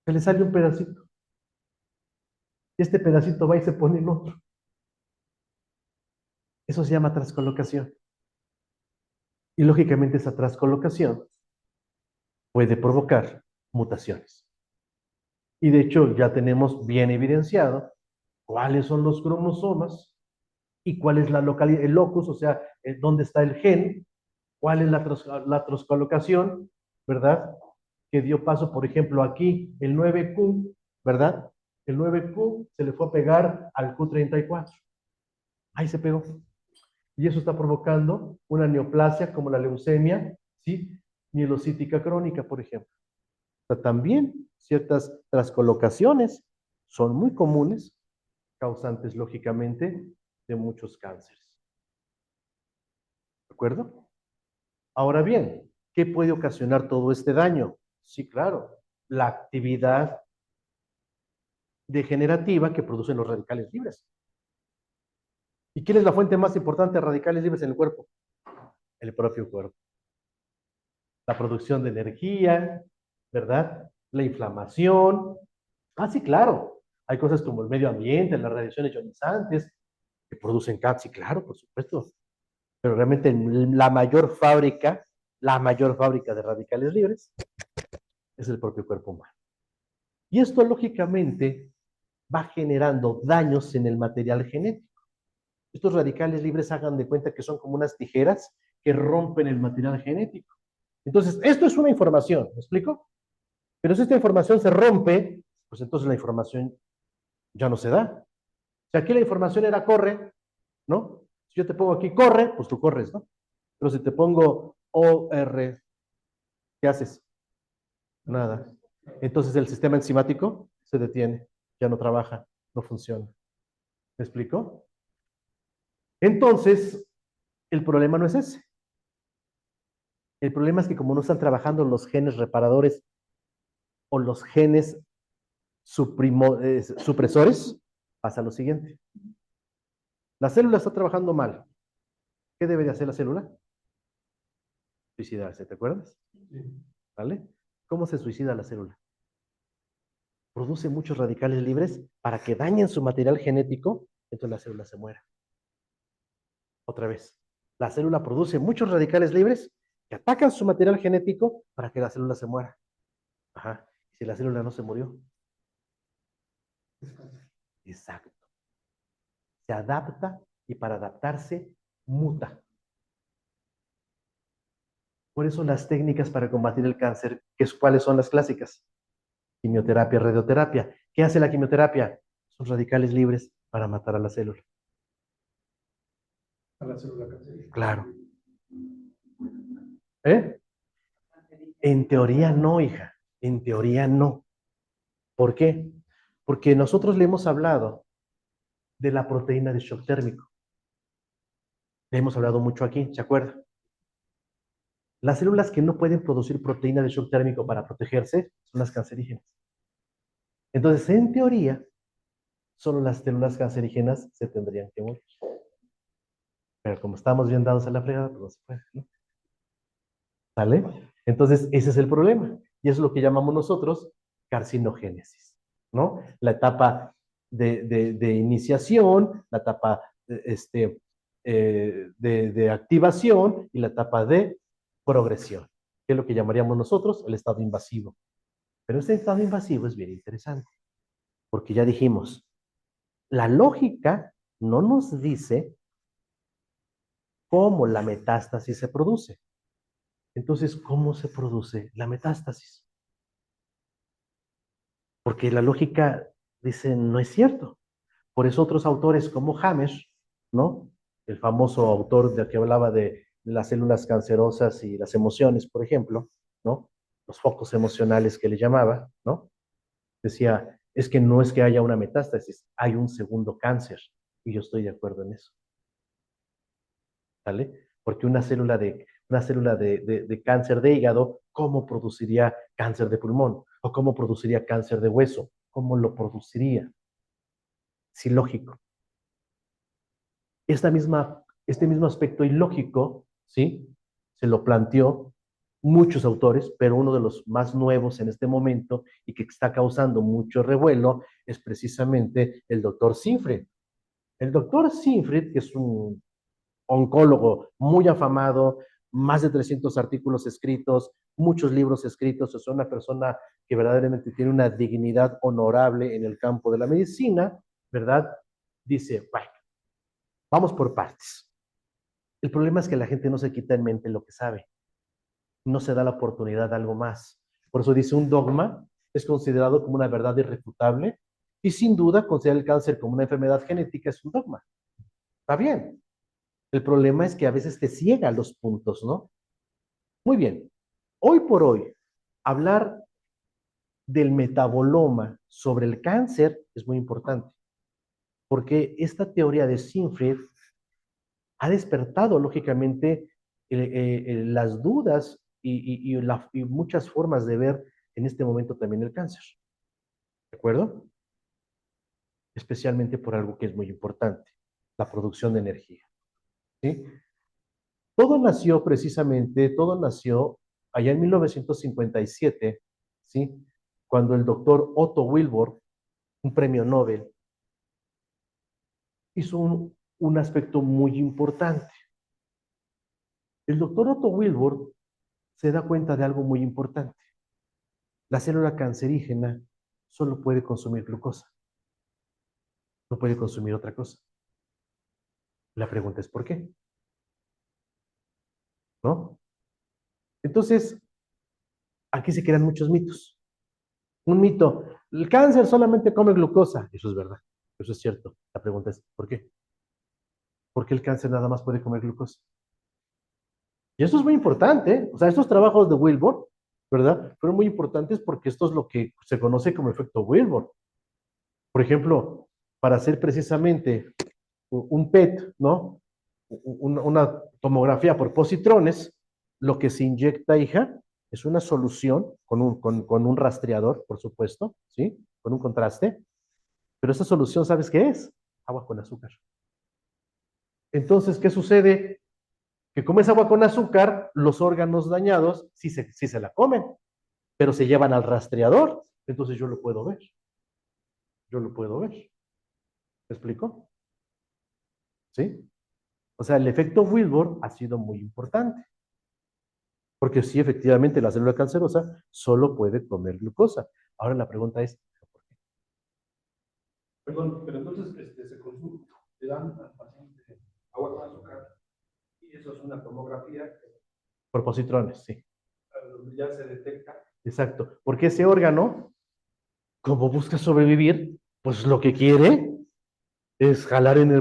se le sale un pedacito, y este pedacito va y se pone en otro. Eso se llama transcolocación. Y lógicamente esa transcolocación puede provocar mutaciones. Y de hecho ya tenemos bien evidenciado cuáles son los cromosomas y cuál es la localidad, el locus, o sea, dónde está el gen, cuál es la transcolocación, ¿verdad? Que dio paso, por ejemplo, aquí, el 9Q, ¿verdad? El 9Q se le fue a pegar al Q34. Ahí se pegó. Y eso está provocando una neoplasia como la leucemia, ¿sí? Mielocítica crónica, por ejemplo. O sea, también ciertas transcolocaciones son muy comunes, causantes, lógicamente, de muchos cánceres. ¿De acuerdo? Ahora bien, ¿qué puede ocasionar todo este daño? Sí, claro, la actividad degenerativa que producen los radicales libres. ¿Y quién es la fuente más importante de radicales libres en el cuerpo? El propio cuerpo. La producción de energía, ¿verdad? La inflamación. Sí, claro. Hay cosas como el medio ambiente, las radiaciones ionizantes, que producen cáncer, sí, claro, por supuesto. Pero realmente la mayor fábrica de radicales libres es el propio cuerpo humano. Y esto, lógicamente, va generando daños en el material genético. Estos radicales libres, hagan de cuenta que son como unas tijeras que rompen el material genético. Entonces, esto es una información, ¿me explico? Pero si esta información se rompe, pues entonces la información ya no se da. Si aquí la información era corre, ¿no? Si yo te pongo aquí corre, pues tú corres, ¿no? Pero si te pongo OR, ¿qué haces? Nada. Entonces el sistema enzimático se detiene, ya no trabaja, no funciona. ¿Me explico? Entonces, el problema no es ese. El problema es que como no están trabajando los genes reparadores o los genes supresores, pasa lo siguiente. La célula está trabajando mal. ¿Qué debe de hacer la célula? Suicidarse, ¿te acuerdas? ¿Vale? ¿Cómo se suicida la célula? Produce muchos radicales libres para que dañen su material genético, entonces la célula se muera. Otra vez, la célula produce muchos radicales libres que atacan su material genético para que la célula se muera. Ajá. ¿Y si la célula no se murió? Exacto. Se adapta y para adaptarse muta. Por eso las técnicas para combatir el cáncer, ¿cuáles son las clásicas? Quimioterapia, radioterapia. ¿Qué hace la quimioterapia? Son radicales libres para matar a la célula. A la célula cancerígena. Claro. ¿Eh? En teoría no, hija. En teoría no. ¿Por qué? Porque nosotros le hemos hablado de la proteína de shock térmico. Le hemos hablado mucho aquí, ¿se acuerda? Las células que no pueden producir proteína de shock térmico para protegerse son las cancerígenas. Entonces, en teoría, solo las células cancerígenas se tendrían que morir. Pero como estamos bien dados a la fregada, pues no se puede, ¿no? ¿Sale? Entonces, ese es el problema. Y es lo que llamamos nosotros carcinogénesis, ¿no? La etapa de iniciación, la etapa de activación y la etapa de progresión, que es lo que llamaríamos nosotros el estado invasivo. Pero este estado invasivo es bien interesante, porque ya dijimos, la lógica no nos dice cómo la metástasis se produce. Entonces, ¿cómo se produce la metástasis? Porque la lógica dice, no es cierto. Por eso otros autores como Hamesh, ¿no? El famoso autor de que hablaba de las células cancerosas y las emociones, por ejemplo, ¿no? Los focos emocionales que le llamaba, ¿no? Decía, es que no es que haya una metástasis, hay un segundo cáncer. Y yo estoy de acuerdo en eso. ¿Sale? Porque una célula de cáncer de hígado, ¿cómo produciría cáncer de pulmón? ¿O cómo produciría cáncer de hueso? ¿Cómo lo produciría? Es ilógico. Este mismo aspecto ilógico, ¿sí? Se lo planteó muchos autores, pero uno de los más nuevos en este momento y que está causando mucho revuelo es precisamente el doctor Sinfried. El doctor Sinfried, que es un oncólogo muy afamado, más de 300 artículos escritos, muchos libros escritos, es una persona que verdaderamente tiene una dignidad honorable en el campo de la medicina, ¿verdad? Dice, bueno, vamos por partes. El problema es que la gente no se quita en mente lo que sabe, no se da la oportunidad de algo más. Por eso dice, un dogma es considerado como una verdad irrefutable y sin duda considerar el cáncer como una enfermedad genética es un dogma. Está bien. El problema es que a veces te ciega los puntos, ¿no? Muy bien. Hoy por hoy, hablar del metaboloma sobre el cáncer es muy importante, porque esta teoría de Sinfried ha despertado, lógicamente, las dudas y muchas formas de ver en este momento también el cáncer. ¿De acuerdo? Especialmente por algo que es muy importante, la producción de energía. ¿Sí? Todo nació allá en 1957, ¿sí? Cuando el doctor Otto Wilbur, un premio Nobel, hizo un aspecto muy importante. El doctor Otto Wilbur se da cuenta de algo muy importante. La célula cancerígena solo puede consumir glucosa, no puede consumir otra cosa. La pregunta es ¿por qué? ¿No? Entonces, aquí se crean muchos mitos. Un mito, el cáncer solamente come glucosa. Eso es verdad, eso es cierto. La pregunta es ¿por qué? ¿Por qué el cáncer nada más puede comer glucosa? Y eso es muy importante, ¿eh? O sea, estos trabajos de Wilbur, ¿verdad? Fueron muy importantes porque esto es lo que se conoce como efecto Wilbur. Por ejemplo, para hacer precisamente un PET, ¿no? Una tomografía por positrones, lo que se inyecta, hija, es una solución con un rastreador, por supuesto, ¿sí? Con un contraste. Pero esa solución, ¿sabes qué es? Agua con azúcar. Entonces, ¿qué sucede? Que como es agua con azúcar, los órganos dañados sí se la comen, pero se llevan al rastreador. Entonces yo lo puedo ver. Yo lo puedo ver. ¿Me explico? ¿Sí? O sea, el efecto Wilbur ha sido muy importante. Porque sí, efectivamente, la célula cancerosa solo puede comer glucosa. Ahora la pregunta es, ¿por qué? Perdón, pero entonces se consume, le dan al paciente agua con azúcar y eso es una tomografía que Por positrones, sí. ya se detecta. Exacto. Porque ese órgano, como busca sobrevivir, pues lo que quiere es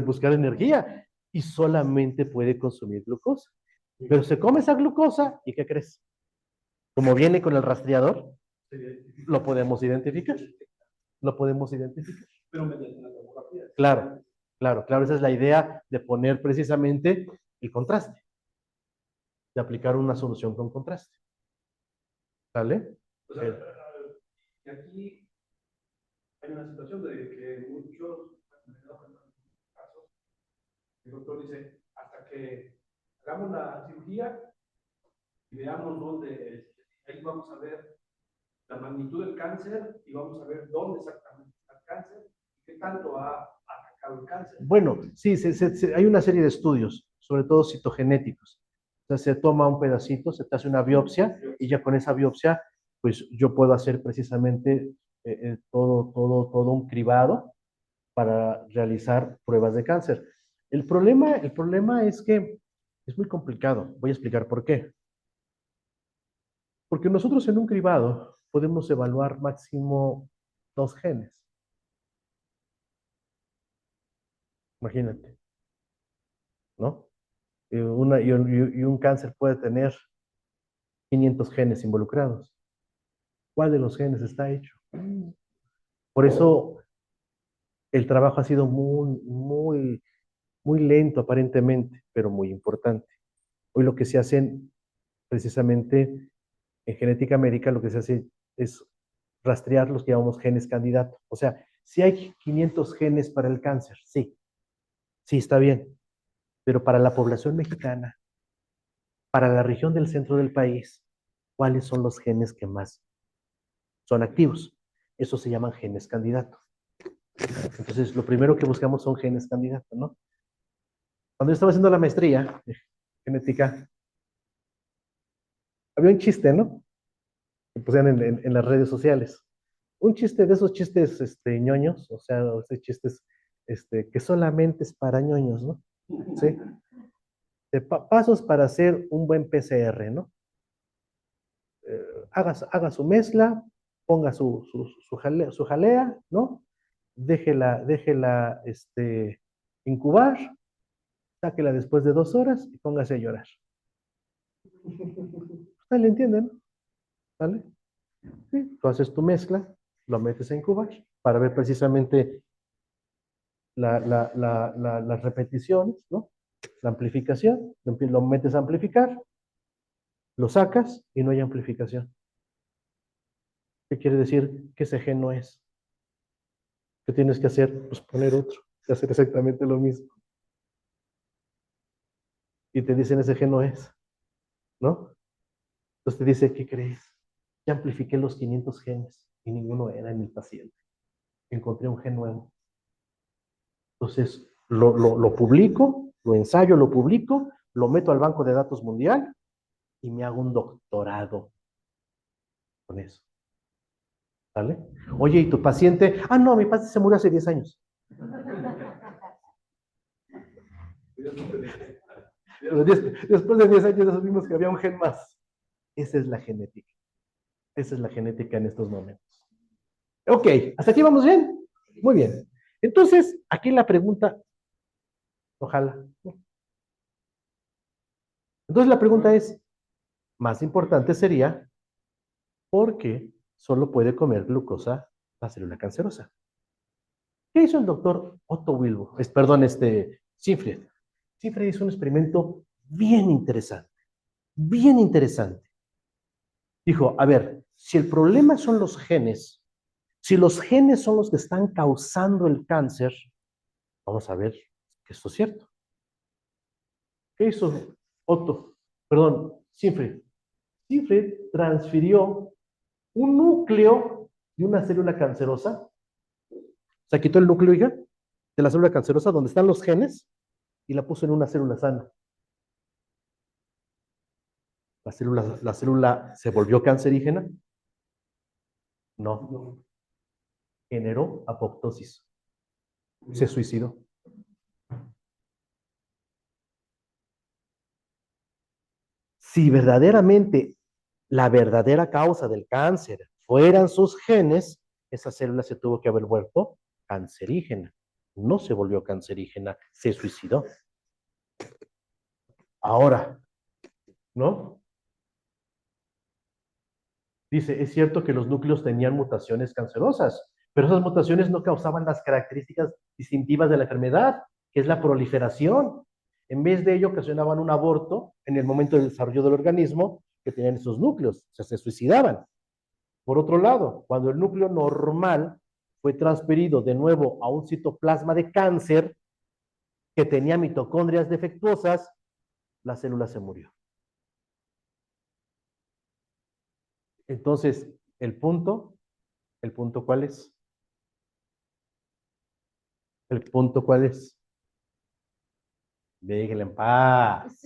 buscar energía y solamente puede consumir glucosa. Pero se come esa glucosa y ¿qué crees? Como viene con el rastreador, lo podemos identificar. Lo podemos identificar. Pero mediante la tomografía. Claro, claro, claro. Esa es la idea de poner precisamente el contraste. de aplicar una solución con contraste. ¿Sale? O sea, y aquí hay una situación de que muchos casos, el doctor dice, hasta que hagamos la cirugía y veamos dónde, ahí vamos a ver la magnitud del cáncer y vamos a ver dónde exactamente está el cáncer y qué tanto ha atacado el cáncer. Bueno, sí, hay una serie de estudios, sobre todo citogenéticos. O sea, se toma un pedacito, se te hace una biopsia y ya con esa biopsia, pues yo puedo hacer precisamente todo un cribado para realizar pruebas de cáncer. El problema es que es muy complicado. Voy a explicar por qué. Porque nosotros en un cribado podemos evaluar máximo 2 genes. Imagínate, ¿no? Y un cáncer puede tener 500 genes involucrados. ¿Cuál de los genes está hecho? Por eso el trabajo ha sido muy lento aparentemente, pero muy importante. Hoy lo que se hace precisamente en genética médica, lo que se hace es rastrear los que llamamos genes candidato. O sea, si hay 500 genes para el cáncer, sí, sí está bien, pero para la población mexicana, para la región del centro del país, ¿cuáles son los genes que más son activos? Eso se llaman genes candidatos. Entonces, lo primero que buscamos son genes candidatos, ¿no? Cuando yo estaba haciendo la maestría de genética, había un chiste, ¿no? Que pusieron en las redes sociales. Un chiste de esos chistes ñoños, o sea, esos chistes que solamente es para ñoños, ¿no? ¿Sí? De pasos para hacer un buen PCR, ¿no? Haga su mezcla, ponga su jalea, ¿no? Déjela incubar, sáquela después de 2 horas y póngase a llorar. ¿Usted le entiende, no? ¿Vale? ¿Sí? Tú haces tu mezcla, lo metes a incubar para ver precisamente las repeticiones, ¿no? La amplificación, lo metes a amplificar, lo sacas y no hay amplificación. ¿Qué quiere decir? Que ese gen no es. ¿Qué tienes que hacer? Pues poner otro, y hacer exactamente lo mismo. Y te dicen ese gen no es, ¿no? Entonces te dice, ¿qué crees? Ya amplifiqué los 500 genes y ninguno era en el paciente. Encontré un gen nuevo. Entonces lo publico, lo ensayo, lo publico, lo meto al banco de datos mundial y me hago un doctorado con eso. ¿Vale? Oye, ¿y tu paciente? Ah, no, mi paciente se murió hace 10 años. Pero después de 10 años descubrimos que había un gen más. Esa es la genética. Esa es la genética en estos momentos. Ok, ¿hasta aquí vamos bien? Muy bien. Entonces, aquí la pregunta, ojalá. Entonces la pregunta es, más importante sería, ¿por qué solo puede comer glucosa la célula cancerosa? ¿Qué hizo el doctor Otto Wilbur? Perdón, Siegfried. Siegfried hizo un experimento bien interesante, bien interesante. Dijo, a ver, si el problema son los genes, si los genes son los que están causando el cáncer, vamos a ver que esto es cierto. ¿Qué hizo Otto? Perdón, Siegfried. Siegfried transfirió un núcleo de una célula cancerosa, o sea, quitó el núcleo, hija, de la célula cancerosa donde están los genes y la puso en una célula sana. ¿La célula se volvió cancerígena? No. Generó apoptosis. Se suicidó. Si verdaderamente la verdadera causa del cáncer fueran sus genes, esa célula se tuvo que haber vuelto cancerígena. No se volvió cancerígena, se suicidó. Ahora, ¿no? Dice, es cierto que los núcleos tenían mutaciones cancerosas, pero esas mutaciones no causaban las características distintivas de la enfermedad, que es la proliferación. En vez de ello, ocasionaban un aborto en el momento del desarrollo del organismo que tenían esos núcleos, o sea, se suicidaban. Por otro lado, cuando el núcleo normal fue transferido de nuevo a un citoplasma de cáncer que tenía mitocondrias defectuosas, la célula se murió. Entonces, ¿el punto cuál es? ¿El punto cuál es? Déjenle en paz.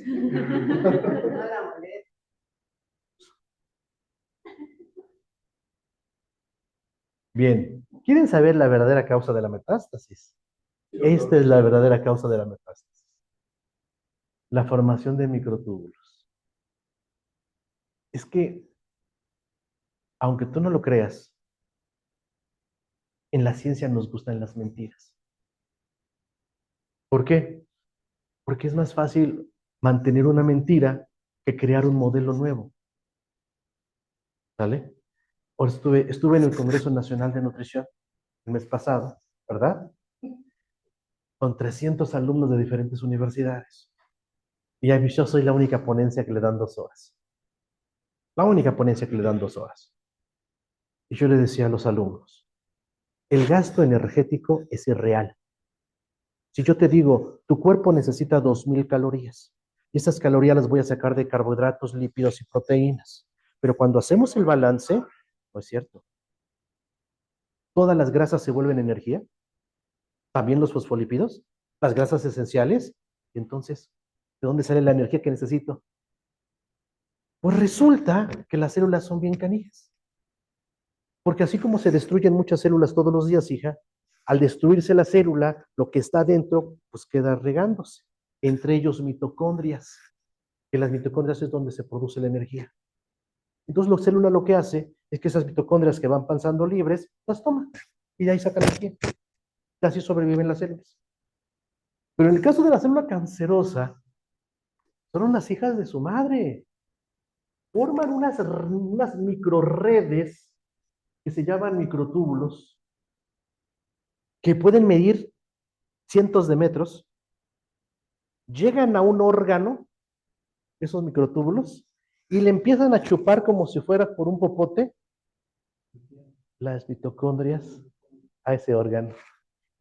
Bien, ¿quieren saber la verdadera causa de la metástasis? Esta es la verdadera causa de la metástasis. La formación de microtúbulos. Es que, aunque tú no lo creas, en la ciencia nos gustan las mentiras. ¿Por qué? Porque es más fácil mantener una mentira que crear un modelo nuevo. ¿Sale? Ahora estuve en el Congreso Nacional de Nutrición el mes pasado, ¿verdad? Con 300 alumnos de diferentes universidades. Y yo soy la única ponencia que le dan 2 horas. La única ponencia que le dan 2 horas. Y yo le decía a los alumnos, el gasto energético es irreal. Si yo te digo, tu cuerpo necesita 2000 calorías, y esas calorías las voy a sacar de carbohidratos, lípidos y proteínas. Pero cuando hacemos el balance, no es cierto. Todas las grasas se vuelven energía, también los fosfolípidos, las grasas esenciales. Y entonces, ¿de dónde sale la energía que necesito? Pues resulta que las células son bien canijas. Porque así como se destruyen muchas células todos los días, hija, al destruirse la célula, lo que está dentro, pues queda regándose. Entre ellos mitocondrias, que las mitocondrias es donde se produce la energía. Entonces la célula lo que hace es que esas mitocondrias que van pasando libres, las toma y de ahí saca la energía. Y así sobreviven las células. Pero en el caso de la célula cancerosa, son unas hijas de su madre. Forman unas microredes que se llaman microtúbulos, que pueden medir cientos de metros, llegan a un órgano, esos microtúbulos, y le empiezan a chupar como si fuera por un popote las mitocondrias a ese órgano.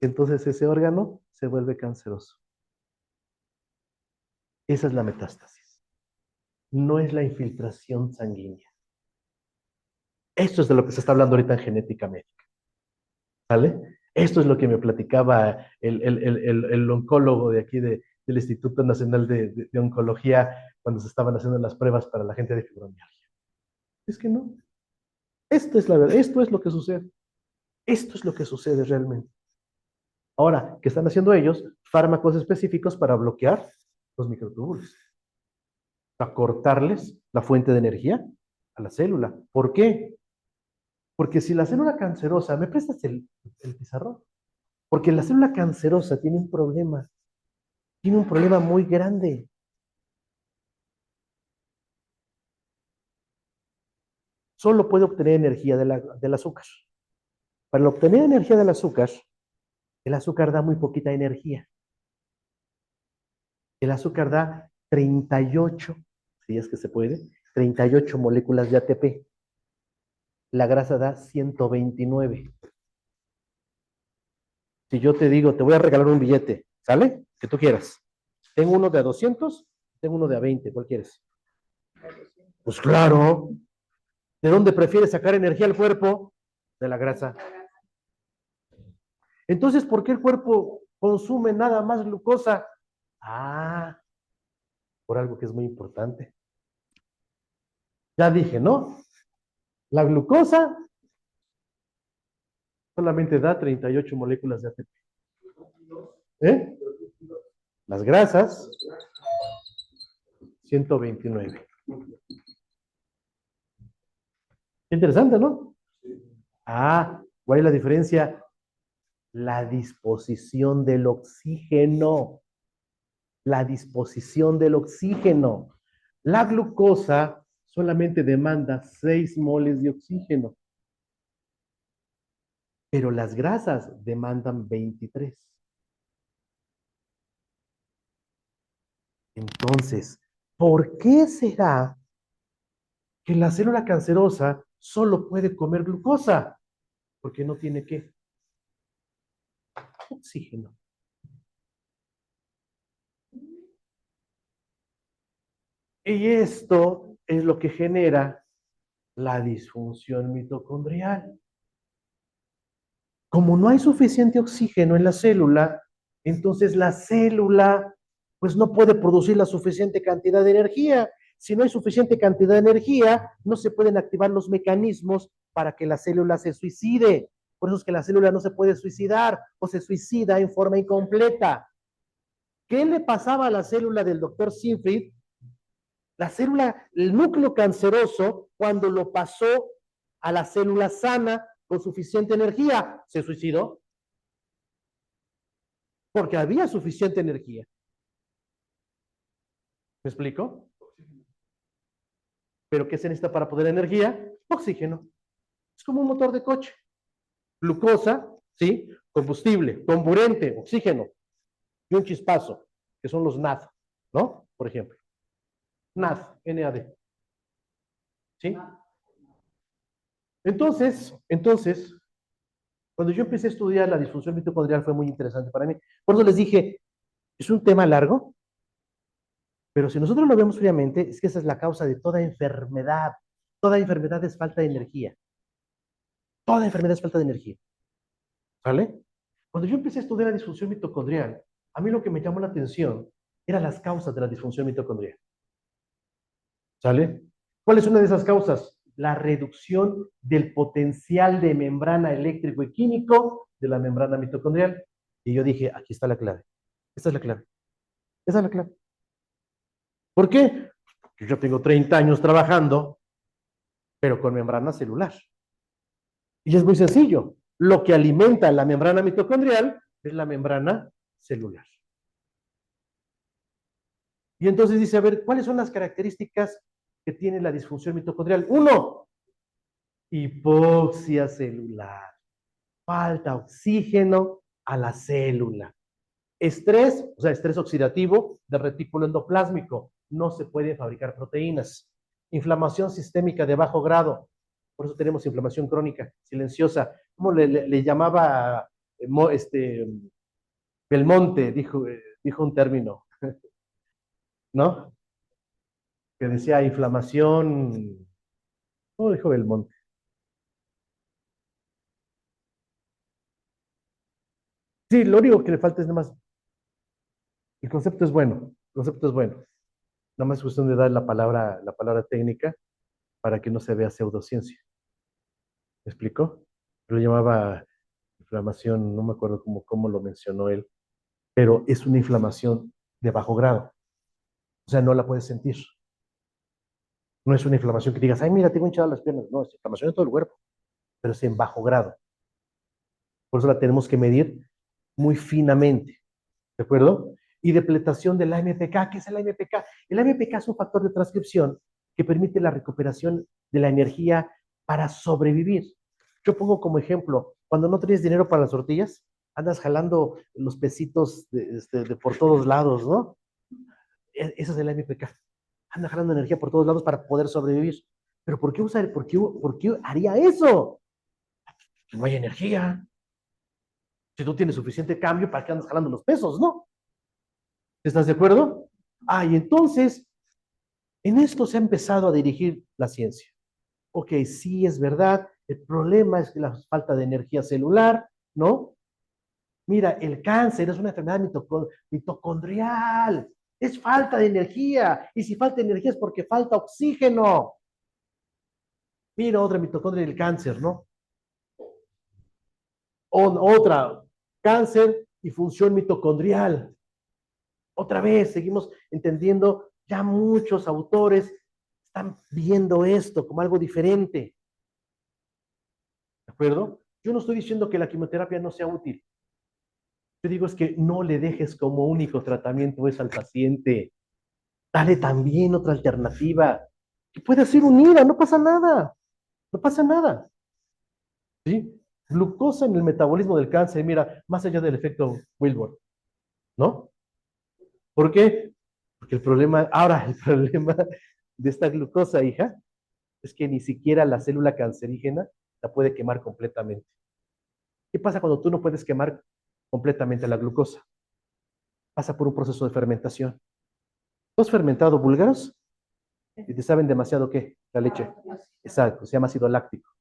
Entonces ese órgano se vuelve canceroso. Esa es la metástasis. No es la infiltración sanguínea. Esto es de lo que se está hablando ahorita en genética médica. ¿Sale? Esto es lo que me platicaba el oncólogo de aquí del Instituto Nacional de Oncología cuando se estaban haciendo las pruebas para la gente de fibromialgia. Es que no. Esto es la verdad, esto es lo que sucede. Esto es lo que sucede realmente. Ahora, ¿qué están haciendo ellos? Fármacos específicos para bloquear los microtúbulos, para cortarles la fuente de energía a la célula. ¿Por qué? Porque si la célula cancerosa, ¿me prestas el pizarrón? Porque la célula cancerosa tiene un problema muy grande. Solo puede obtener energía del azúcar. Para obtener energía del azúcar, el azúcar da muy poquita energía. El azúcar da 38, si es que se puede, 38 moléculas de ATP. La grasa da 129. Si yo te digo, te voy a regalar un billete, ¿sale? Que tú quieras. Tengo uno de a 200, tengo uno de a 20, ¿cuál quieres? Pues claro. ¿De dónde prefieres sacar energía al cuerpo? De la grasa. Entonces, ¿por qué el cuerpo consume nada más glucosa? Ah, por algo que es muy importante. Ya dije, ¿no? La glucosa solamente da 38 moléculas de ATP. ¿Eh? Las grasas, 129. Interesante, ¿no? Ah, ¿cuál es la diferencia? La disposición del oxígeno. La disposición del oxígeno. La glucosa solamente demanda 6 moles de oxígeno, pero las grasas demandan 23. Entonces, ¿por qué será que la célula cancerosa solo puede comer glucosa? Porque no tiene ¿qué? Oxígeno. Y esto es lo que genera la disfunción mitocondrial. Como no hay suficiente oxígeno en la célula, entonces la célula pues no puede producir la suficiente cantidad de energía. Si no hay suficiente cantidad de energía, no se pueden activar los mecanismos para que la célula se suicide. Por eso es que la célula no se puede suicidar o se suicida en forma incompleta. ¿Qué le pasaba a la célula del doctor Siegfried? La célula, el núcleo canceroso, cuando lo pasó a la célula sana con suficiente energía, se suicidó porque había suficiente energía. ¿Me explico? ¿Pero qué se necesita para poder energía? Oxígeno. Es como un motor de coche. Glucosa, ¿sí? Combustible, comburente, oxígeno y un chispazo, que son los NAD, ¿no? Por ejemplo. NAD, NAD. ¿Sí? Entonces, cuando yo empecé a estudiar la disfunción mitocondrial fue muy interesante para mí. Por eso les dije, es un tema largo, pero si nosotros lo vemos fríamente, es que esa es la causa de toda enfermedad. Toda enfermedad es falta de energía. Toda enfermedad es falta de energía. ¿Sale? Cuando yo empecé a estudiar la disfunción mitocondrial, a mí lo que me llamó la atención eran las causas de la disfunción mitocondrial. ¿Sale? ¿Cuál es una de esas causas? La reducción del potencial de membrana eléctrico y químico de la membrana mitocondrial. Y yo dije, aquí está la clave. Esta es la clave. Esa es la clave. ¿Por qué? Porque yo tengo 30 años trabajando, pero con membrana celular. Y es muy sencillo. Lo que alimenta la membrana mitocondrial es la membrana celular. Y entonces dice, a ver, ¿cuáles son las características que tiene la disfunción mitocondrial? Uno, hipoxia celular. Falta oxígeno a la célula. Estrés, o sea, estrés oxidativo del retículo endoplásmico. No se pueden fabricar proteínas. Inflamación sistémica de bajo grado. Por eso tenemos inflamación crónica, silenciosa. ¿Cómo le llamaba Belmonte? Dijo un término, ¿no? Que decía inflamación. ¿Cómo dijo Belmonte? Sí, lo único que le falta es nada más. El concepto es bueno. El concepto es bueno. Nada más es cuestión de dar la palabra técnica para que no se vea pseudociencia. ¿Me explicó? Lo llamaba inflamación, no me acuerdo cómo lo mencionó él, pero es una inflamación de bajo grado. O sea, no la puedes sentir. No es una inflamación que digas, ay, mira, tengo hinchadas las piernas. No, es inflamación en todo el cuerpo, pero es en bajo grado. Por eso la tenemos que medir muy finamente. ¿De acuerdo? Y depletación del AMPK. ¿Qué es el AMPK? El AMPK es un factor de transcripción que permite la recuperación de la energía para sobrevivir. Yo pongo como ejemplo, cuando no tienes dinero para las tortillas, andas jalando los pesitos de por todos lados, ¿no? Eso es el AMPK. Anda jalando energía por todos lados para poder sobrevivir. Pero ¿por qué por qué haría eso? No hay energía. Si tú tienes suficiente cambio, ¿para qué andas jalando los pesos, no? ¿Estás de acuerdo? Ah, y entonces, en esto se ha empezado a dirigir la ciencia. Ok, sí es verdad, el problema es la falta de energía celular, ¿no? Mira, el cáncer es una enfermedad mitocondrial, es falta de energía, y si falta energía es porque falta oxígeno. Mira, otra mitocondria del cáncer, ¿no? Otra, cáncer y función mitocondrial. Otra vez, seguimos entendiendo, ya muchos autores están viendo esto como algo diferente. ¿De acuerdo? Yo no estoy diciendo que la quimioterapia no sea útil. Yo digo es que no le dejes como único tratamiento eso al paciente. Dale también otra alternativa que puede ser unida, no pasa nada. No pasa nada. ¿Sí? Glucosa en el metabolismo del cáncer, mira, más allá del efecto Wilbur, ¿no? ¿Por qué? Porque el problema, ahora, el problema de esta glucosa, hija, es que ni siquiera la célula cancerígena la puede quemar completamente. ¿Qué pasa cuando tú no puedes quemar completamente la glucosa? Pasa por un proceso de fermentación. ¿Tú has fermentado búlgaros? ¿Y te saben demasiado qué? La leche. Exacto, se llama ácido láctico.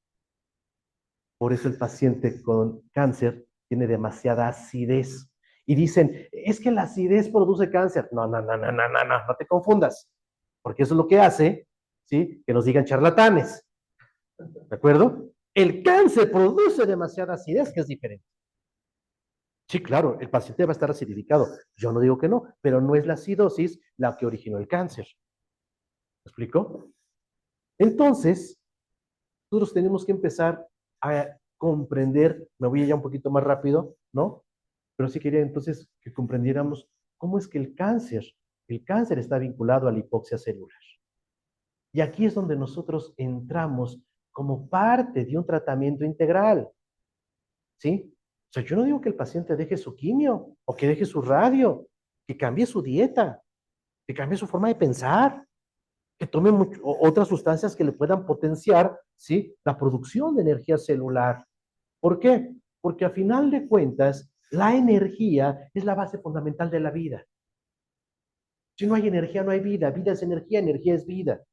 Por eso el paciente con cáncer tiene demasiada acidez. Y dicen, es que la acidez produce cáncer. No, no, no, no, no, no, no, no te confundas. Porque eso es lo que hace, ¿sí? Que nos digan charlatanes. ¿De acuerdo? El cáncer produce demasiada acidez, que es diferente. Sí, claro, el paciente va a estar acidificado. Yo no digo que no, pero no es la acidosis la que originó el cáncer. ¿Me explico? Entonces, nosotros tenemos que empezar a comprender, me voy ya un poquito más rápido, ¿no? Pero sí quería entonces que comprendiéramos cómo es que el cáncer está vinculado a la hipoxia celular. Y aquí es donde nosotros entramos como parte de un tratamiento integral, ¿sí? O sea, yo no digo que el paciente deje su quimio o que deje su radio, que cambie su dieta, que cambie su forma de pensar, que tome otras sustancias que le puedan potenciar, ¿sí? La producción de energía celular. ¿Por qué? Porque a final de cuentas, la energía es la base fundamental de la vida. Si no hay energía, no hay vida. Vida es energía es vida.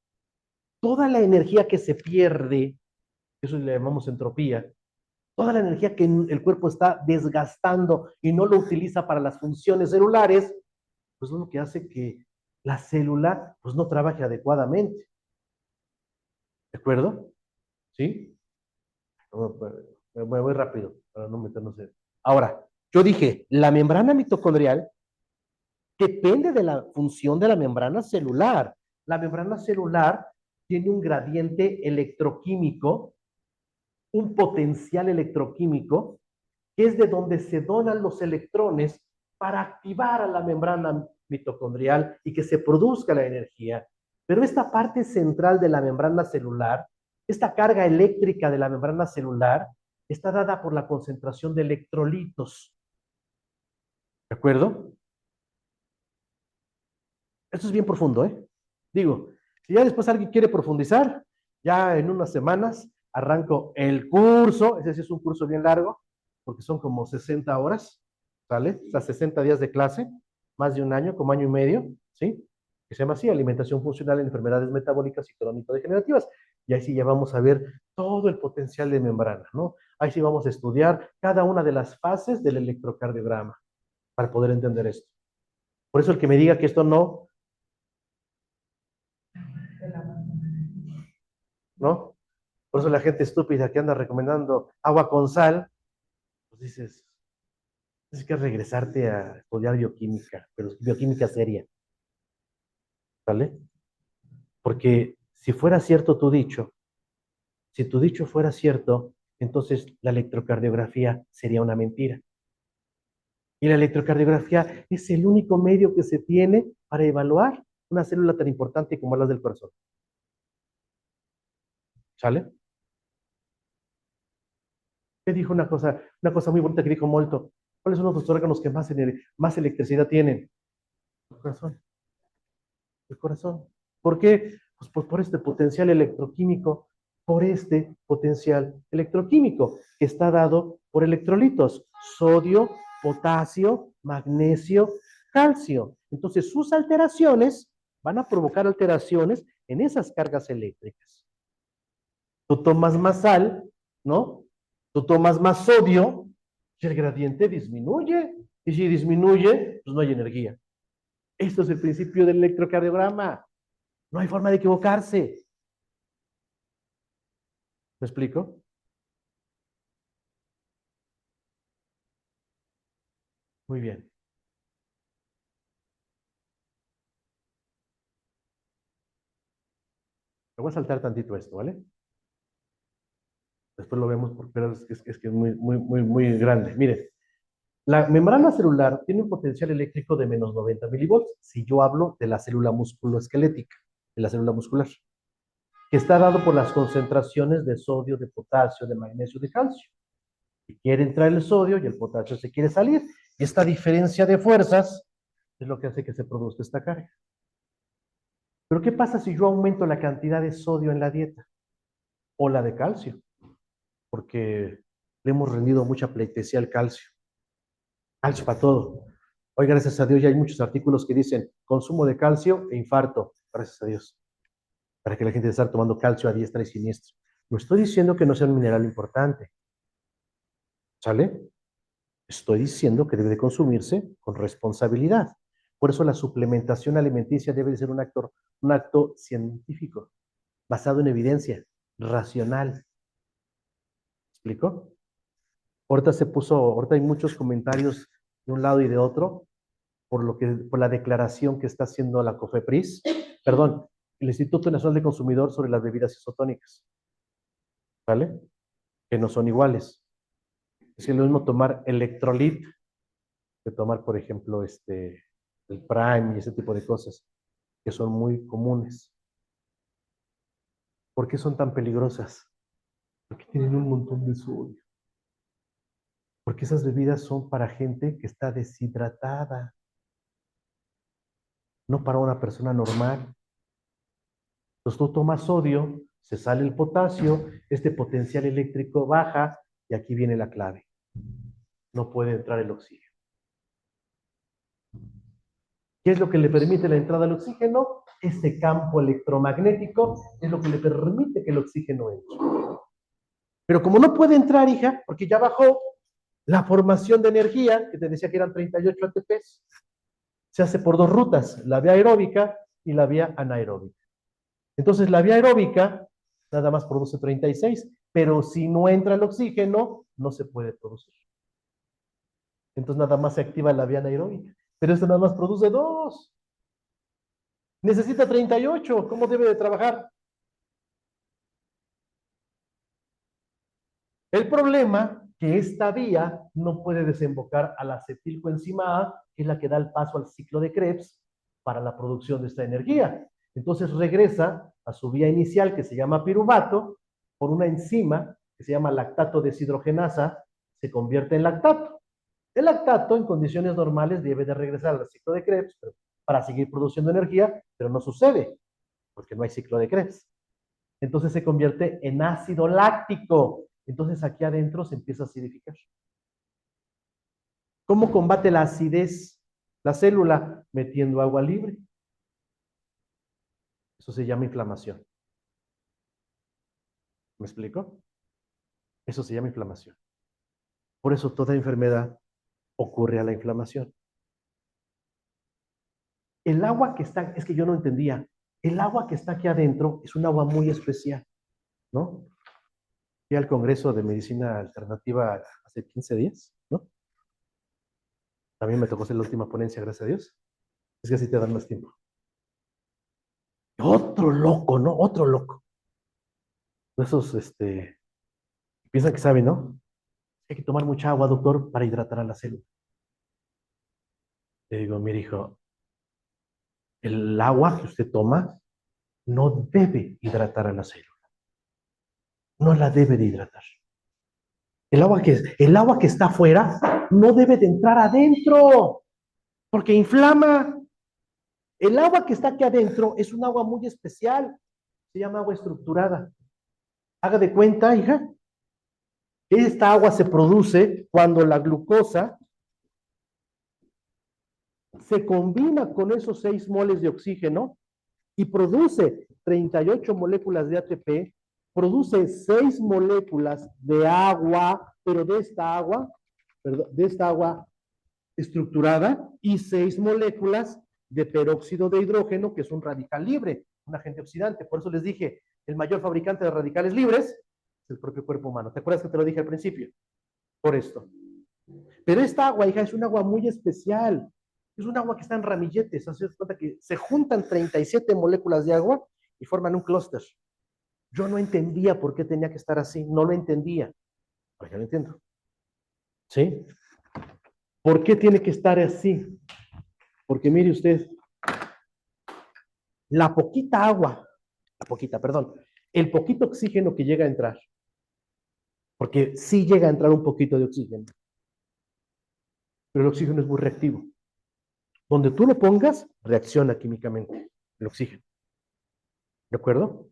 Toda la energía que se pierde, eso le llamamos entropía, toda la energía que el cuerpo está desgastando y no lo utiliza para las funciones celulares, pues es lo que hace que la célula pues no trabaje adecuadamente. ¿De acuerdo? ¿Sí? Me voy rápido para no meternos en... Ahora, yo dije, la membrana mitocondrial depende de la función de la membrana celular. La membrana celular tiene un gradiente electroquímico, un potencial electroquímico, que es de donde se donan los electrones para activar a la membrana mitocondrial y que se produzca la energía. Pero esta parte central de la membrana celular, esta carga eléctrica de la membrana celular, está dada por la concentración de electrolitos. ¿De acuerdo? Esto es bien profundo, ¿eh? Digo, si ya después alguien quiere profundizar, ya en unas semanas arranco el curso, ese sí es un curso bien largo, porque son como 60 horas, ¿sale? O sea, 60 días de clase, más de un año, como año y medio, ¿sí? Que se llama así, alimentación funcional en enfermedades metabólicas y crónico-degenerativas. Y ahí sí ya vamos a ver todo el potencial de membrana, ¿no? Ahí sí vamos a estudiar cada una de las fases del electrocardiograma para poder entender esto. Por eso el que me diga que esto no, ¿no? Por eso la gente estúpida que anda recomendando agua con sal, pues dices, tienes que regresarte a estudiar bioquímica, pero bioquímica seria, ¿vale? Porque si fuera cierto tu dicho, si tu dicho fuera cierto, entonces la electrocardiografía sería una mentira. Y la electrocardiografía es el único medio que se tiene para evaluar una célula tan importante como las del corazón. ¿Sale? ¿Qué dijo una cosa muy bonita que dijo Molto? ¿Cuáles son los órganos que más electricidad tienen? El corazón. El corazón. ¿Por qué? Pues por este potencial electroquímico, por este potencial electroquímico que está dado por electrolitos, sodio, potasio, magnesio, calcio. Entonces sus alteraciones van a provocar alteraciones en esas cargas eléctricas. Tú tomas más sal, ¿no? Tú tomas más sodio y el gradiente disminuye. Y si disminuye, pues no hay energía. Esto es el principio del electrocardiograma. No hay forma de equivocarse. ¿Me explico? Muy bien. Me voy a saltar tantito esto, ¿vale? Después lo vemos porque es que es muy, muy, muy, muy grande. Miren, la membrana celular tiene un potencial eléctrico de menos 90 milivolts. Si yo hablo de la célula musculoesquelética, de la célula muscular, que está dado por las concentraciones de sodio, de potasio, de magnesio, de calcio. Y quiere entrar el sodio y el potasio se quiere salir. Y esta diferencia de fuerzas es lo que hace que se produzca esta carga. Pero ¿qué pasa si yo aumento la cantidad de sodio en la dieta? O la de calcio, porque le hemos rendido mucha pleitesía al calcio. Calcio para todo. Hoy, gracias a Dios, ya hay muchos artículos que dicen consumo de calcio e infarto. Gracias a Dios. Para que la gente esté tomando calcio a diestra y siniestra. No estoy diciendo que no sea un mineral importante. ¿Sale? Estoy diciendo que debe de consumirse con responsabilidad. Por eso la suplementación alimenticia debe de ser un acto científico, basado en evidencia, racional. ¿Explico? Ahorita hay muchos comentarios de un lado y de otro por la declaración que está haciendo la COFEPRIS, perdón, el Instituto Nacional de Consumidor sobre las bebidas isotónicas, ¿vale? Que no son iguales. Es lo mismo tomar electrolit que tomar, por ejemplo, el Prime y ese tipo de cosas, que son muy comunes. ¿Por qué son tan peligrosas? Porque tienen un montón de sodio. Porque esas bebidas son para gente que está deshidratada, no para una persona normal. Entonces tú tomas sodio, se sale el potasio, este potencial eléctrico baja y aquí viene la clave. No puede entrar el oxígeno. ¿Qué es lo que le permite la entrada del oxígeno? Este campo electromagnético es lo que le permite que el oxígeno entre. Pero como no puede entrar, hija, porque ya bajó la formación de energía, que te decía que eran 38 ATPs, se hace por dos rutas, la vía aeróbica y la vía anaeróbica. Entonces, la vía aeróbica nada más produce 36, pero si no entra el oxígeno, no se puede producir. Entonces, nada más se activa la vía anaeróbica. Pero esto nada más produce 2. Necesita 38. ¿Cómo debe de trabajar? El problema que esta vía no puede desembocar a la acetilcoenzima A, que es la que da el paso al ciclo de Krebs para la producción de esta energía. Entonces regresa a su vía inicial, que se llama piruvato, por una enzima que se llama lactato deshidrogenasa, se convierte en lactato. El lactato en condiciones normales debe de regresar al ciclo de Krebs para seguir produciendo energía, pero no sucede, porque no hay ciclo de Krebs. Entonces se convierte en ácido láctico. Entonces aquí adentro se empieza a acidificar. ¿Cómo combate la acidez la célula? Metiendo agua libre. Eso se llama inflamación. ¿Me explico? Eso se llama inflamación. Por eso toda enfermedad ocurre a la inflamación. El agua que está, es que yo no entendía, el agua que está aquí adentro es un agua muy especial, ¿no? Fui al Congreso de Medicina Alternativa hace 15 días, ¿no? También me tocó ser la última ponencia, gracias a Dios. Es que así te dan más tiempo. Otro loco, ¿no? Otro loco. Esos, piensan que saben, ¿no? Hay que tomar mucha agua, doctor, para hidratar a la célula. Le digo, mire, hijo, el agua que usted toma no debe hidratar a la célula. No la debe de hidratar. El agua que está afuera no debe de entrar adentro, porque inflama. El agua que está aquí adentro es un agua muy especial. Se llama agua estructurada. Haga de cuenta, hija, que esta agua se produce cuando la glucosa se combina con esos 6 moles de oxígeno y produce 38 moléculas de ATP, produce 6 moléculas de agua, pero de esta agua estructurada, y 6 moléculas de peróxido de hidrógeno, que es un radical libre, un agente oxidante. Por eso les dije, el mayor fabricante de radicales libres es el propio cuerpo humano. ¿Te acuerdas que te lo dije al principio? Por esto. Pero esta agua, hija, es un agua muy especial. Es un agua que está en ramilletes. ¿Se das cuenta que se juntan 37 moléculas de agua y forman un clúster? Yo no entendía por qué tenía que estar así. No lo entendía. Pero ya lo entiendo. ¿Sí? ¿Por qué tiene que estar así? Porque mire usted, la poquita agua, perdón, el poquito oxígeno que llega a entrar, porque sí llega a entrar un poquito de oxígeno, pero el oxígeno es muy reactivo. Donde tú lo pongas, reacciona químicamente el oxígeno. ¿De acuerdo?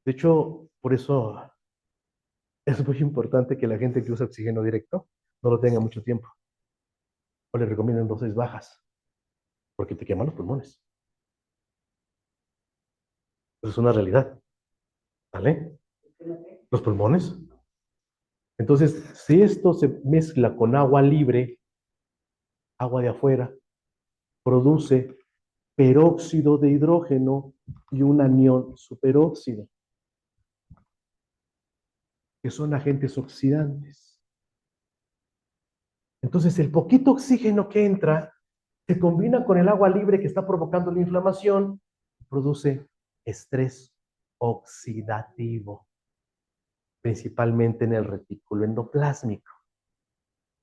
De hecho, por eso es muy importante que la gente que usa oxígeno directo no lo tenga mucho tiempo. O le recomienden dosis bajas, porque te queman los pulmones. Eso es una realidad, ¿vale? Los pulmones. Entonces, si esto se mezcla con agua libre, agua de afuera, produce peróxido de hidrógeno y un anión superóxido, que son agentes oxidantes. Entonces, el poquito oxígeno que entra se combina con el agua libre que está provocando la inflamación y produce estrés oxidativo, principalmente en el retículo endoplásmico.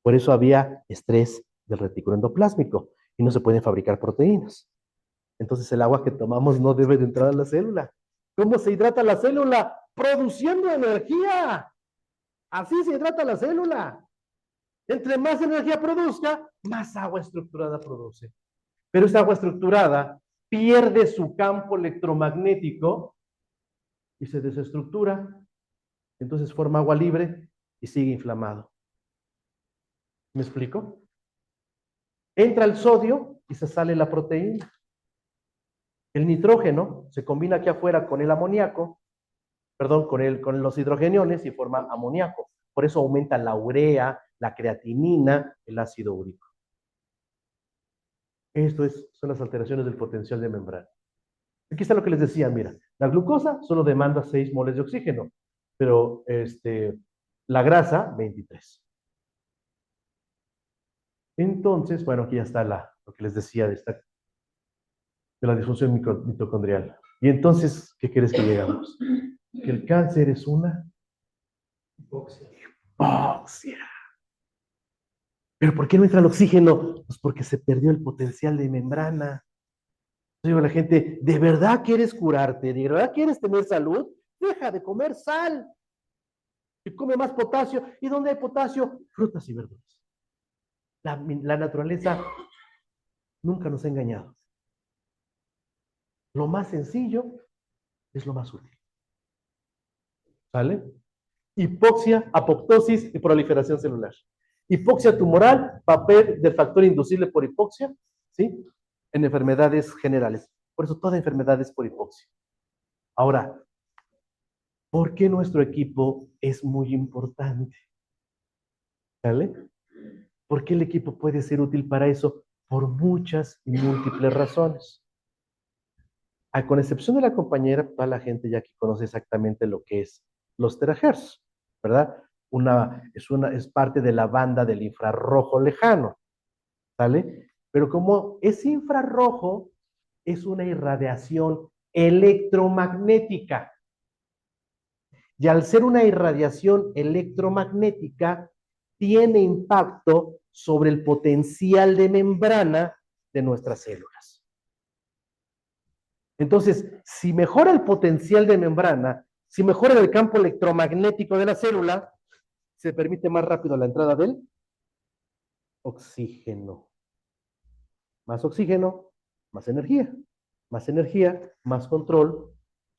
Por eso había estrés del retículo endoplásmico y no se pueden fabricar proteínas. Entonces el agua que tomamos no debe de entrar a la célula. ¿Cómo se hidrata la célula? Produciendo energía. Así se hidrata la célula. Entre más energía produzca, más agua estructurada produce. Pero esa agua estructurada pierde su campo electromagnético y se desestructura. Entonces forma agua libre y sigue inflamado. ¿Me explico? Entra el sodio y se sale la proteína. El nitrógeno se combina aquí afuera con el amoníaco, perdón, con los hidrogeniones y forma amoníaco. Por eso aumenta la urea, la creatinina, el ácido úrico. Son las alteraciones del potencial de membrana. Aquí está lo que les decía, mira, la glucosa solo demanda 6 moles de oxígeno, pero la grasa 23. Entonces, bueno, aquí ya está lo que les decía de la disfunción mitocondrial. Y entonces, ¿qué quieres que llegamos? Que el cáncer es una Hipoxia. hipoxia. ¿Pero por qué no entra el oxígeno? Pues porque se perdió el potencial de membrana. Yo digo a la gente, ¿de verdad quieres curarte? ¿De verdad quieres tener salud? Deja de comer sal y come más potasio. ¿Y dónde hay potasio? Frutas y verduras. La naturaleza nunca nos ha engañado. Lo más sencillo es lo más útil. ¿Sale? Hipoxia, apoptosis y proliferación celular. Hipoxia tumoral, papel del factor inducible por hipoxia, ¿sí? En enfermedades generales. Por eso toda enfermedad es por hipoxia. Ahora, ¿por qué nuestro equipo es muy importante? ¿Sale? ¿Por qué el equipo puede ser útil para eso? Por muchas y múltiples razones. Con excepción de la compañera, toda la gente ya aquí conoce exactamente lo que es los terahertz, ¿verdad? Es parte de la banda del infrarrojo lejano, ¿sale? Pero como es infrarrojo, es una irradiación electromagnética. Y al ser una irradiación electromagnética, tiene impacto sobre el potencial de membrana de nuestras células. Entonces, si mejora el potencial de membrana, si mejora el campo electromagnético de la célula, se permite más rápido la entrada del oxígeno. Más oxígeno, más energía. Más energía, más control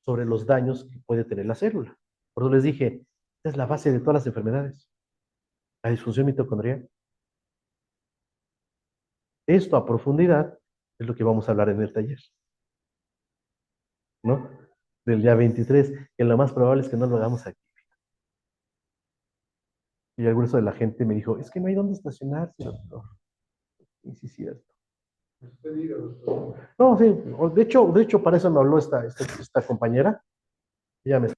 sobre los daños que puede tener la célula. Por eso les dije, esta es la base de todas las enfermedades. La disfunción mitocondrial. Esto a profundidad es lo que vamos a hablar en el taller, ¿no? Del día 23, que lo más probable es que no lo hagamos aquí. Y el grueso de la gente me dijo, es que no hay dónde estacionarse, doctor. Y sí, es cierto. Usted diga, doctor. No, sí, de hecho, para eso me habló esta compañera. Ella me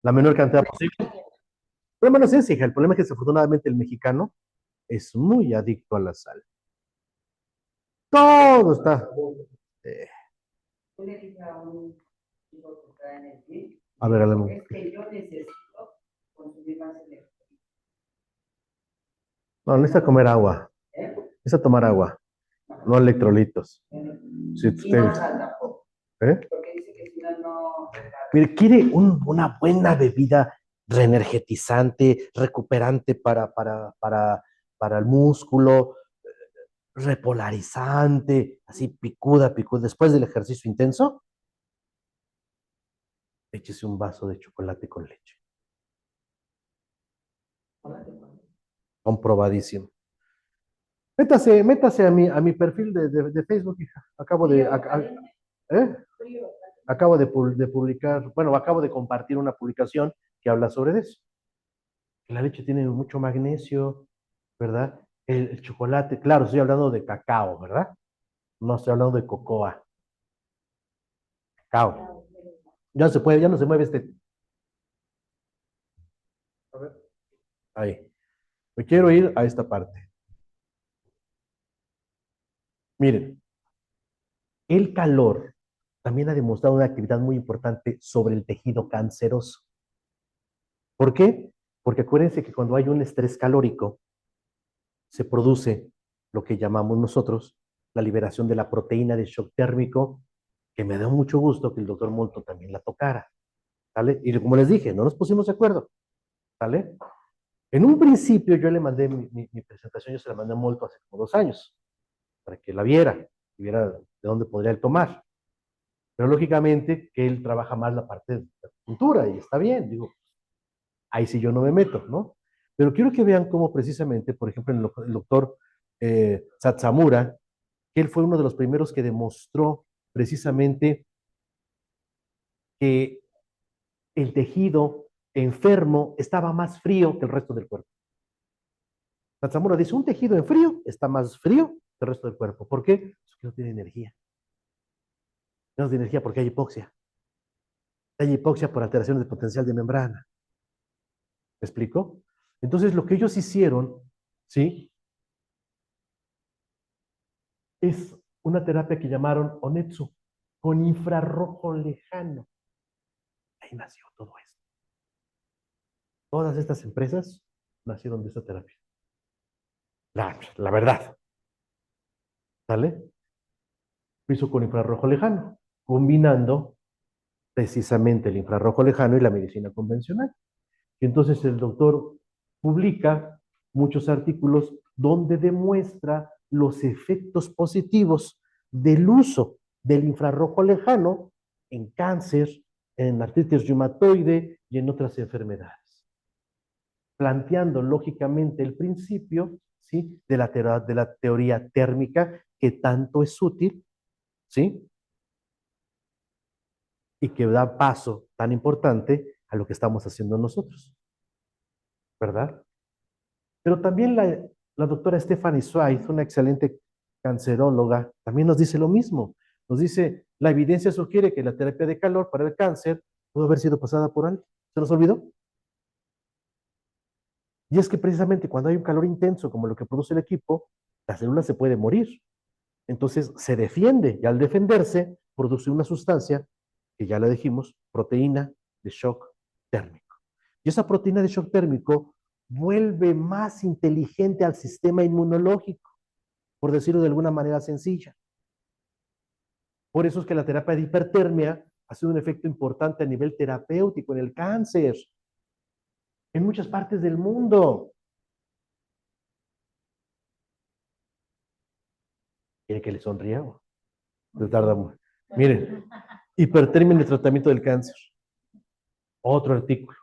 la menor cantidad posible. El problema no es ese, hija. El problema es que desafortunadamente el mexicano es muy adicto a la sal. Todo está. eh, Yo le dije a un chico que está en el gym, a ver, es que yo necesito consumir más electricidad. no, necesita comer agua. Necesita tomar agua, no electrolitos. Si Y usted, no sal tampoco, ¿eh? porque dice que si no, no. Mire, quiere una buena bebida reenergetizante, recuperante para el músculo, repolarizante, así picuda, picuda. Después del ejercicio intenso, échese un vaso de chocolate con leche. Comprobadísimo. Métase a mi perfil de Facebook, hija. ¿eh? Acabo de publicar, bueno, acabo de compartir una publicación que habla sobre eso. La leche tiene mucho magnesio, ¿verdad? El chocolate, claro, estoy hablando de cacao, ¿verdad? No estoy hablando de cocoa. Cacao. Ya no se mueve este. A ver. Ahí. Me quiero ir a esta parte. Miren, el calor también ha demostrado una actividad muy importante sobre el tejido canceroso. ¿Por qué? Porque acuérdense que cuando hay un estrés calórico, se produce lo que llamamos nosotros la liberación de la proteína de shock térmico, que me da mucho gusto que el doctor Molto también la tocara. ¿Sale? Y como les dije, no nos pusimos de acuerdo. ¿Sale? En un principio yo le mandé mi presentación, yo se la mandé a Molto hace como 2 años, para que la viera, y viera de dónde podría él tomar. Pero lógicamente que él trabaja más la parte de la cultura y está bien, digo, ahí sí yo no me meto, ¿no? Pero quiero que vean cómo precisamente, por ejemplo, el doctor Satsamura, que él fue uno de los primeros que demostró precisamente que el tejido enfermo estaba más frío que el resto del cuerpo. Satsamura dice, un tejido en frío está más frío que el resto del cuerpo. ¿Por qué? Porque no tiene energía. No tiene energía porque hay hipoxia. Hay hipoxia por alteraciones de potencial de membrana. ¿Me explico? Entonces, lo que ellos hicieron, ¿sí? Es una terapia que llamaron Onetsu, con infrarrojo lejano. Ahí nació todo esto. Todas estas empresas nacieron de esta terapia. La verdad. ¿Sale? Lo hizo con infrarrojo lejano, combinando precisamente el infrarrojo lejano y la medicina convencional. Y entonces el doctor publica muchos artículos donde demuestra los efectos positivos del uso del infrarrojo lejano en cáncer, en artritis reumatoide y en otras enfermedades, planteando lógicamente el principio, ¿sí?, de la teoría térmica que tanto es útil, ¿sí?, y que da paso tan importante a lo que estamos haciendo nosotros, ¿verdad? Pero también la doctora Stephanie Swight, una excelente canceróloga, también nos dice lo mismo. Nos dice, la evidencia sugiere que la terapia de calor para el cáncer pudo haber sido pasada por alguien. ¿Se nos olvidó? Y es que precisamente cuando hay un calor intenso como lo que produce el equipo, la célula se puede morir. Entonces se defiende y al defenderse produce una sustancia que ya le dijimos, proteína de shock térmico. Y esa proteína de shock térmico vuelve más inteligente al sistema inmunológico, por decirlo de alguna manera sencilla. Por eso es que la terapia de hipertermia ha sido un efecto importante a nivel terapéutico en el cáncer, en muchas partes del mundo. ¿Quiere que le sonría? Se tarda mucho. Miren, hipertermia en el tratamiento del cáncer. Otro artículo.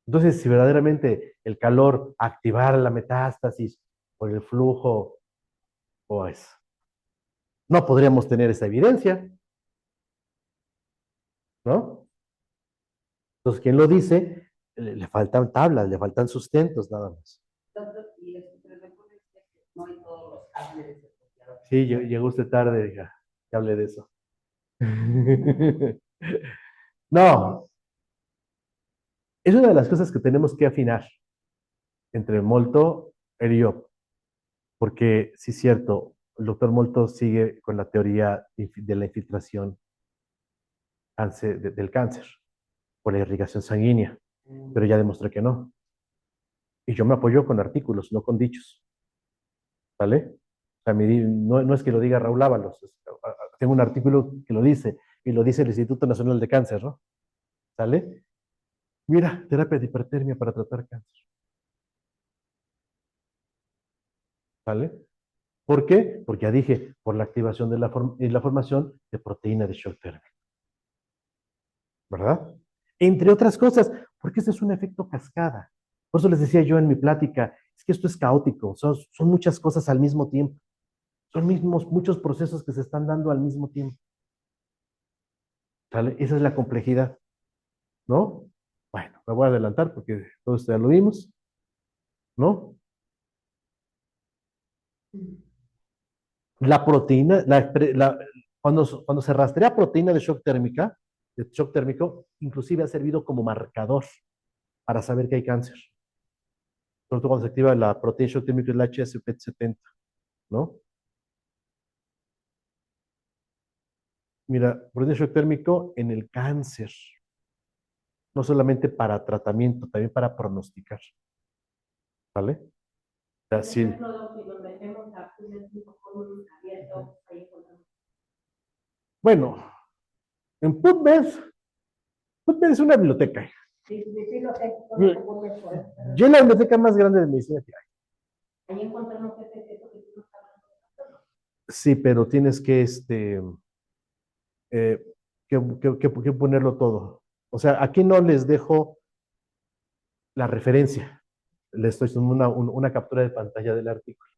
Entonces, si verdaderamente el calor activara la metástasis por el flujo, pues no podríamos tener esa evidencia, ¿no? Entonces, ¿quién lo dice? Le faltan tablas, le faltan sustentos nada más. Doctor, y pero recuerde que no hay todos los cables asociados. Sí, llegó usted tarde, hija, que hable de eso. No, es una de las cosas que tenemos que afinar entre Molto e yo, porque sí es cierto, el doctor Molto sigue con la teoría de la infiltración del cáncer por la irrigación sanguínea, pero ya demostré que no. Y yo me apoyo con artículos, no con dichos. ¿Vale? O sea, no es que lo diga Raúl Ábalos, tengo un artículo que lo dice, y lo dice el Instituto Nacional de Cáncer, ¿no? ¿Sale? Mira, terapia de hipertermia para tratar cáncer. ¿Vale? ¿Por qué? Porque ya dije, por la activación de la formación de proteína de shock térmico. ¿Verdad? Entre otras cosas, porque ese es un efecto cascada. Por eso les decía yo en mi plática, es que esto es caótico, son muchas cosas al mismo tiempo. Son muchos procesos que se están dando al mismo tiempo. ¿Sale? Esa es la complejidad, ¿no? Bueno, me voy a adelantar porque todo esto ya lo vimos, ¿no? La proteína, cuando se rastrea proteína de shock térmico, inclusive ha servido como marcador para saber que hay cáncer. Sobre todo cuando se activa la proteína de shock térmico, es la HSP70, ¿no? Mira, proteína de shock térmico en el cáncer, no solamente para tratamiento, también para pronosticar, ¿vale? O sea, Por sí. ejemplo, si nos metemos a PubMed abierto, ahí encontramos. Bueno, en PubMed es una biblioteca. Sí, sí, sí, lo sé. Yo es la biblioteca más grande de medicina que hay. Ahí encontramos ese texto que tú nos estabas hablando. Sí, pero tienes eh, que ponerlo todo. O sea, aquí no les dejo la referencia. Les estoy haciendo una captura de pantalla del artículo.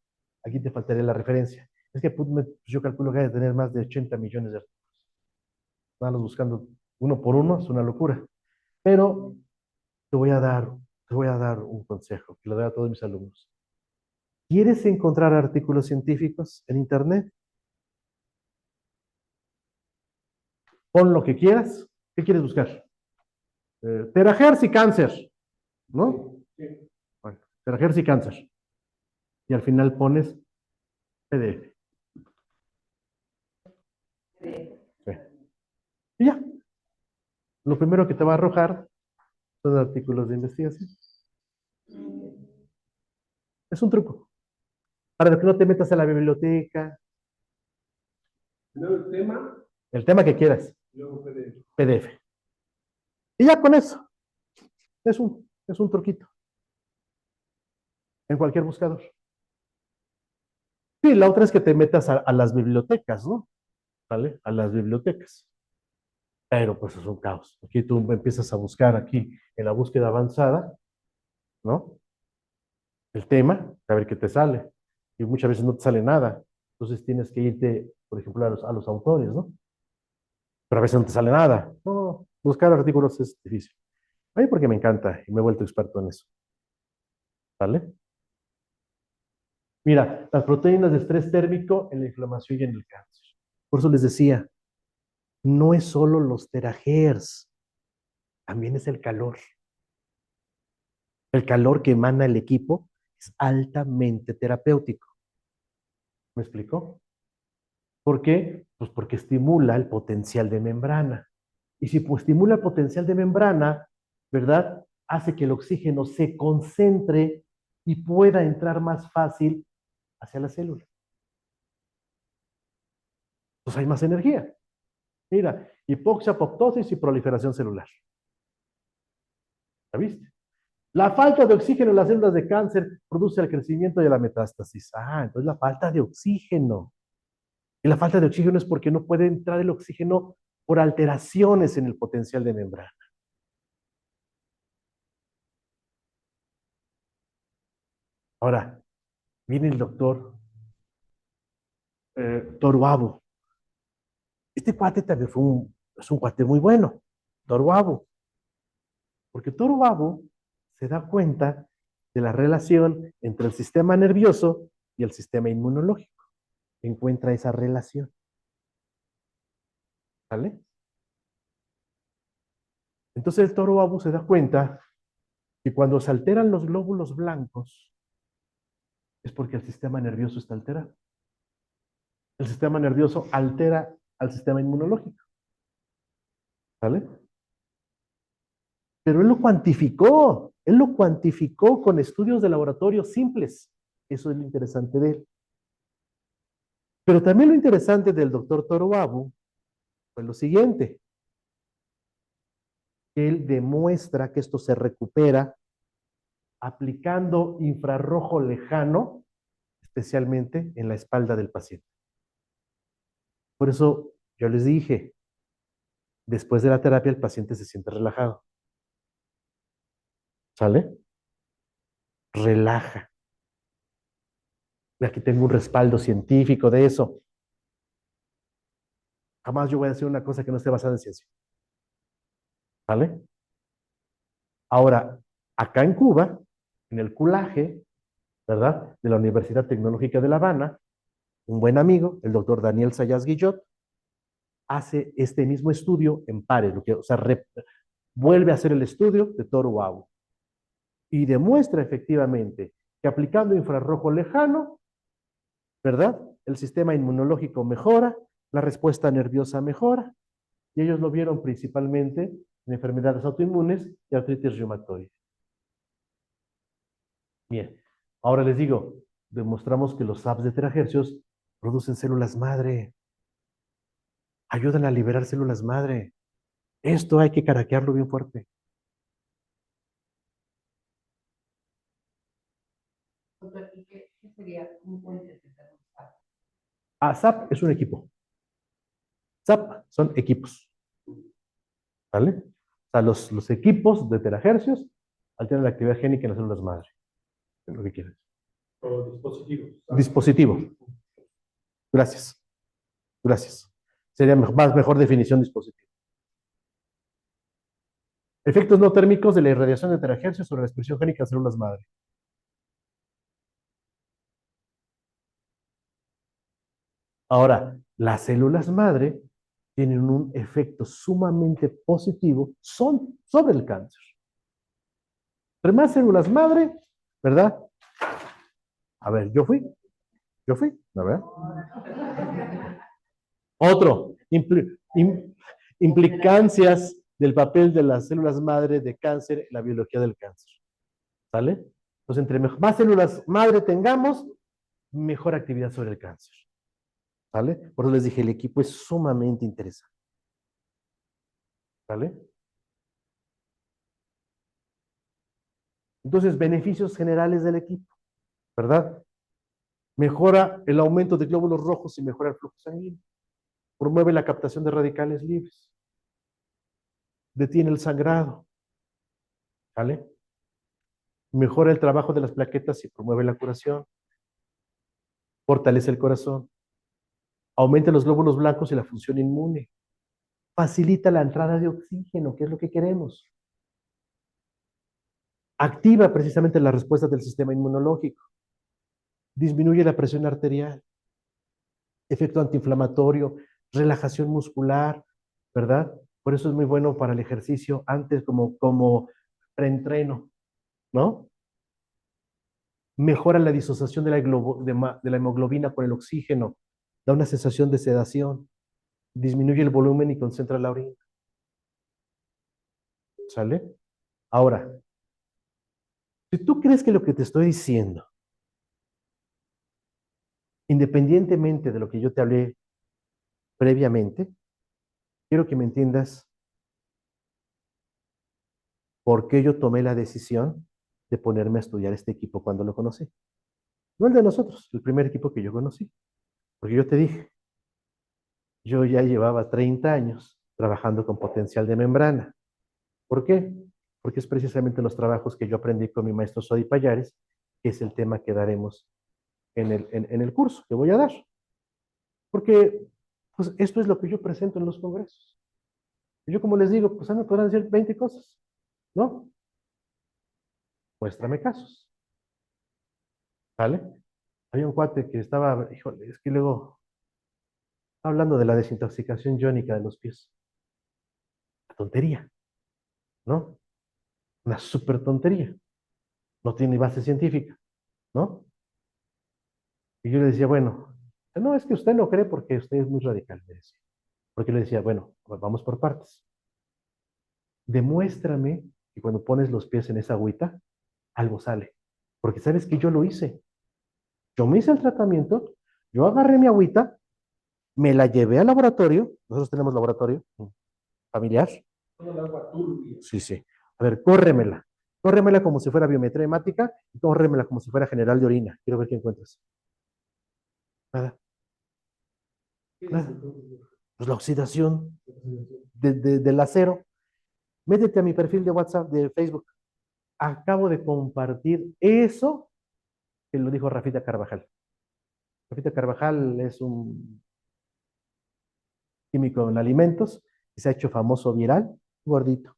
Aquí te faltaría la referencia. Es que PubMed, pues, yo calculo que hay de tener más de 80 millones de artículos. Vamos buscando uno por uno, es una locura. Pero te voy a dar, te voy a dar un consejo que le doy a todos mis alumnos. ¿Quieres encontrar artículos científicos en Internet? Pon lo que quieras. ¿Qué quieres buscar? Terahertz y cáncer, ¿no? Bueno, terahertz y cáncer. Y al final pones PDF. Sí. Y ya. Lo primero que te va a arrojar son artículos de investigación. Es un truco. Para que no te metas a la biblioteca. Primero el tema, El tema que quieras. luego PDF. PDF. Y ya con eso. Es un truquito. En cualquier buscador. Sí, la otra es que te metas a las bibliotecas, ¿no? ¿Vale? A las bibliotecas. Pero pues es un caos. Aquí tú empiezas a buscar aquí en la búsqueda avanzada, ¿no? El tema, a ver qué te sale. Y muchas veces no te sale nada. Entonces tienes que irte, por ejemplo, a los autores, ¿no? Pero a veces no te sale nada. No, buscar artículos es difícil. A mí porque me encanta y me he vuelto experto en eso. ¿Vale? Mira, las proteínas de estrés térmico en la inflamación y en el cáncer. Por eso les decía, no es solo los terahertz, también es el calor. El calor que emana el equipo es altamente terapéutico. ¿Me explico? ¿Por qué? Pues porque estimula el potencial de membrana. Y si pues, estimula el potencial de membrana, ¿verdad? Hace que el oxígeno se concentre y pueda entrar más fácil hacia la célula. Pues hay más energía. Mira, hipoxia, apoptosis y proliferación celular. ¿La viste? La falta de oxígeno en las células de cáncer produce el crecimiento y la metástasis. Ah, entonces la falta de oxígeno. Y la falta de oxígeno es porque no puede entrar el oxígeno por alteraciones en el potencial de membrana. Ahora, viene el doctor Toruabo. Este cuate también es un cuate muy bueno, Toruabo. Porque Toruabo se da cuenta de la relación entre el sistema nervioso y el sistema inmunológico. Encuentra esa relación. ¿Vale? Entonces el toro Abu se da cuenta que cuando se alteran los glóbulos blancos es porque el sistema nervioso está alterado. El sistema nervioso altera al sistema inmunológico. ¿Sale? Pero él lo cuantificó con estudios de laboratorio simples. Eso es lo interesante de él. Pero también lo interesante del doctor Toro Abu fue lo siguiente. Él demuestra que esto se recupera aplicando infrarrojo lejano, especialmente en la espalda del paciente. Por eso yo les dije, después de la terapia el paciente se siente relajado. ¿Sale? Relaja. Y aquí tengo un respaldo científico de eso. Jamás yo voy a decir una cosa que no esté basada en ciencia. ¿Vale? Ahora, acá en Cuba, en el Culaje, ¿verdad? De la Universidad Tecnológica de La Habana, un buen amigo, el doctor Daniel Sayas Guillot, hace este mismo estudio en pares, o sea, vuelve a hacer el estudio de Toro Abu y demuestra efectivamente que aplicando infrarrojo lejano, ¿verdad? El sistema inmunológico mejora, la respuesta nerviosa mejora, y ellos lo vieron principalmente en enfermedades autoinmunes y artritis reumatoide. Bien, ahora les digo, demostramos que los SAPs de terahercios producen células madre, ayudan a liberar células madre. Esto hay que caraquearlo bien fuerte. Doctor, ¿y qué sería un puente de terapia? SAP es un equipo. SAP son equipos. ¿Vale? O sea, los equipos de terahercios alteran la actividad génica en las células madre. Es lo que quieres. O dispositivos. Dispositivo. Gracias. Gracias. Sería mejor definición dispositivo. Efectos no térmicos de la irradiación de terahercios sobre la expresión génica de células madre. Ahora, las células madre tienen un efecto sumamente positivo sobre el cáncer. Entre más células madre, ¿verdad? A ver, yo fui, a ver. Otro, implicancias del papel de las células madre de cáncer en la biología del cáncer. ¿Sale? Entonces, entre más células madre tengamos, mejor actividad sobre el cáncer. ¿Sale? Por eso les dije, el equipo es sumamente interesante. ¿Sale? Entonces, beneficios generales del equipo, ¿verdad? Mejora el aumento de glóbulos rojos y mejora el flujo sanguíneo. Promueve la captación de radicales libres. Detiene el sangrado. ¿Vale? Mejora el trabajo de las plaquetas y promueve la curación. Fortalece el corazón. Aumenta los glóbulos blancos y la función inmune. Facilita la entrada de oxígeno, que es lo que queremos. Activa precisamente las respuestas del sistema inmunológico. Disminuye la presión arterial. Efecto antiinflamatorio, relajación muscular, ¿verdad? Por eso es muy bueno para el ejercicio antes como preentreno, ¿no? Mejora la disociación de la hemoglobina con el oxígeno, da una sensación de sedación, disminuye el volumen y concentra la orina. ¿Sale? Ahora, si tú crees que lo que te estoy diciendo, independientemente de lo que yo te hablé previamente, quiero que me entiendas por qué yo tomé la decisión de ponerme a estudiar este equipo cuando lo conocí. No el de nosotros, el primer equipo que yo conocí. Porque yo te dije, yo ya llevaba 30 años trabajando con potencial de membrana. ¿Por qué? Porque es precisamente los trabajos que yo aprendí con mi maestro Sodi Payares, que es el tema que daremos en el curso que voy a dar. Porque pues, esto es lo que yo presento en los congresos. Y yo como les digo, pues a mí me podrán decir 20 cosas, ¿no? Muéstrame casos. ¿Vale? Había un cuate que estaba, híjole, es que luego, hablando de la desintoxicación iónica de los pies. La tontería. ¿no? Una súper tontería. No tiene base científica, ¿no? Y yo le decía, bueno, no, es que usted no cree porque usted es muy radical, me decía. Porque yo le decía, bueno, pues vamos por partes. Demuéstrame que cuando pones los pies en esa agüita, algo sale. Porque sabes que yo lo hice. Yo me hice el tratamiento, yo agarré mi agüita, me la llevé al laboratorio, nosotros tenemos laboratorio familiar. Todo el agua turbia. Sí, sí. A ver, córremela. Córremela como si fuera biometría hemática y córremela como si fuera general de orina. Quiero ver qué encuentras. Nada, ¿Qué es nada. entonces? Pues la oxidación del acero. Métete a mi perfil de WhatsApp, de Facebook. Acabo de compartir eso que lo dijo Rafita Carvajal. Rafita Carvajal es un químico en alimentos y se ha hecho famoso viral, gordito.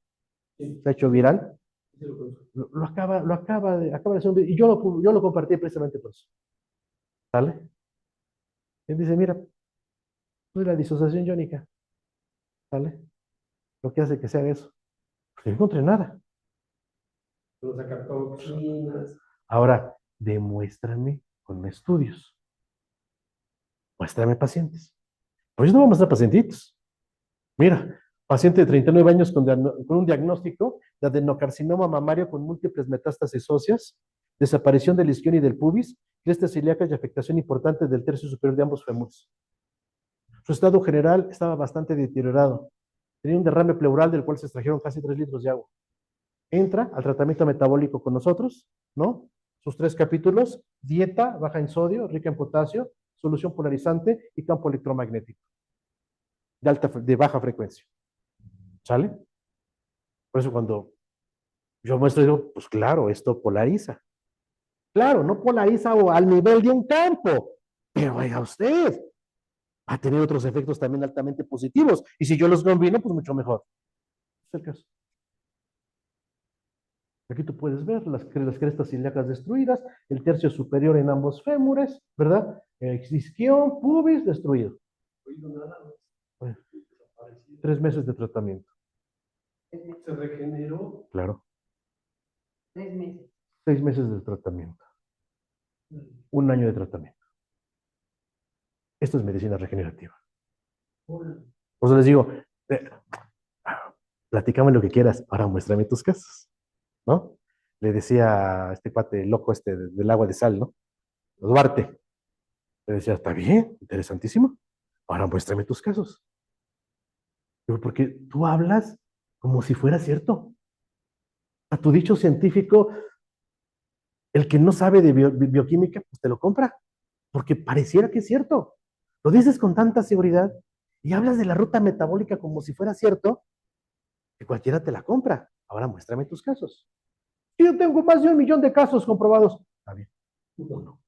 Sí, Se ha hecho viral. sí lo conozco. Acaba de hacer un video, y yo lo compartí precisamente por eso. ¿Sale? Él dice, mira, pues la disociación iónica, ¿sale? Lo que hace que se haga eso. Pues no encontré nada. Pero sacar toxinas. Ahora, demuéstrame con estudios. Muéstrame pacientes. Pues no vamos a pacientitos. Mira, paciente de 39 años con un diagnóstico de adenocarcinoma mamario con múltiples metástasis óseas, desaparición del isquion y del pubis, crestas ilíacas y afectación importante del tercio superior de ambos fémures. Su estado general estaba bastante deteriorado. Tenía un derrame pleural del cual se extrajeron casi 3 litros de agua. Entra al tratamiento metabólico con nosotros, ¿no? Sus 3 capítulos: dieta baja en sodio, rica en potasio, solución polarizante y campo electromagnético de baja frecuencia. ¿Sale? Por eso cuando yo muestro, digo, pues claro, esto polariza. Claro, no polariza al nivel de un campo, pero vaya usted, va a tener otros efectos también altamente positivos. Y si yo los combino, pues mucho mejor. Es el caso. Aquí tú puedes ver las crestas ilíacas destruidas, el tercio superior en ambos fémures, ¿verdad? Isquion, pubis destruido. Oído nada, Bueno, desaparecido. 3 meses de tratamiento. Se regeneró. Claro. 3 meses. 6 meses de tratamiento. 1 año de tratamiento. Esto es medicina regenerativa. Por eso les digo, platícame lo que quieras, ahora muéstrame tus casos, ¿no? Le decía a este cuate loco del agua de sal, ¿no? Duarte. Le decía, está bien, interesantísimo. Ahora muéstrame tus casos. Pero porque tú hablas como si fuera cierto. A tu dicho científico, el que no sabe de bioquímica, pues te lo compra, porque pareciera que es cierto. Lo dices con tanta seguridad y hablas de la ruta metabólica como si fuera cierto, que cualquiera te la compra. Ahora muéstrame tus casos. Y yo tengo más de 1 millón de casos comprobados. Está bien. Uno.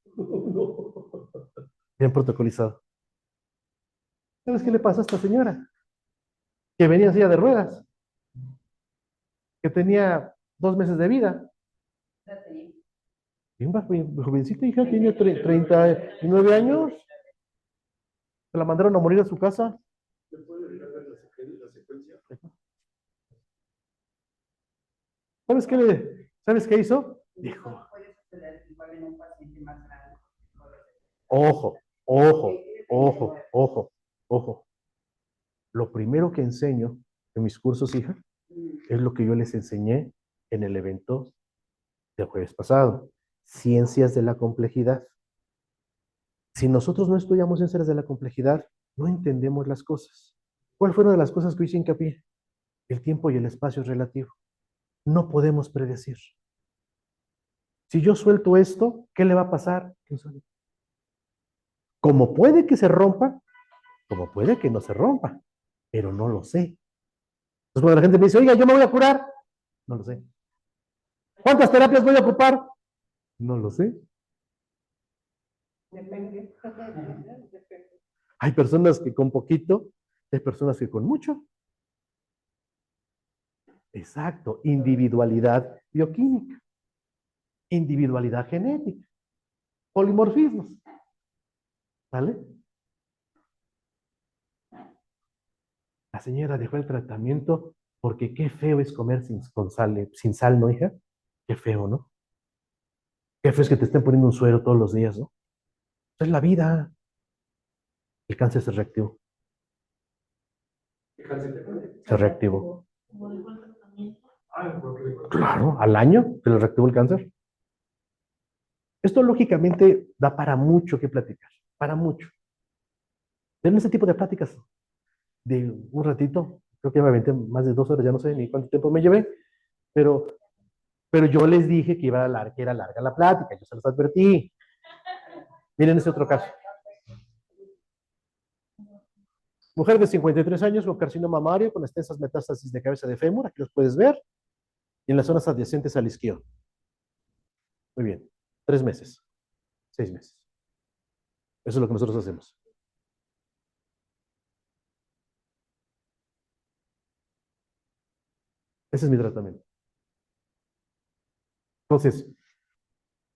Bien protocolizado. ¿Sabes qué le pasó a esta señora? Que venía en silla de ruedas, que tenía 2 meses de vida. Bien jovencita, hija, tiene 39 años. Se la mandaron a morir a su casa. ¿Se puede ver la secuencia? ¿Sabes qué hizo? Dijo, ojo, ojo, ojo, ojo, ojo. Lo primero que enseño en mis cursos, hija, es lo que yo les enseñé en el evento del jueves pasado. Ciencias de la complejidad. Si nosotros no estudiamos ciencias de la complejidad, no entendemos las cosas. ¿Cuál fue una de las cosas que hice hincapié? El tiempo y el espacio es relativo. No podemos predecir. Si yo suelto esto, ¿qué le va a pasar? Como puede que se rompa, como puede que no se rompa, pero no lo sé. Entonces cuando la gente me dice, oiga, yo me voy a curar, no lo sé. ¿Cuántas terapias voy a ocupar? No lo sé. Depende. Hay personas que con poquito, hay personas que con mucho. Exacto, individualidad bioquímica, individualidad genética, polimorfismos. ¿Vale? La señora dejó el tratamiento Porque qué feo es comer sin sal, ¿no, hija? Qué feo, ¿no? Qué feo es que te estén poniendo un suero todos los días, ¿no? Esa es la vida. El cáncer se reactivó. ¿Qué cáncer te pone? Se reactivó. Ah, porque Claro, al año se le reactivó el cáncer. Esto lógicamente da para mucho que platicar, para mucho. En ese tipo de pláticas de un ratito, creo que me aventé más de 2 horas, ya no sé ni cuánto tiempo me llevé, pero, pero yo les dije que era larga la plática, yo se los advertí. Miren ese otro caso. Mujer de 53 años con carcinoma mamario, con extensas metástasis de cabeza de fémur, aquí los puedes ver, y en las zonas adyacentes al isquion. Muy bien, 3 meses, 6 meses. Eso es lo que nosotros hacemos. Ese es mi tratamiento. Entonces,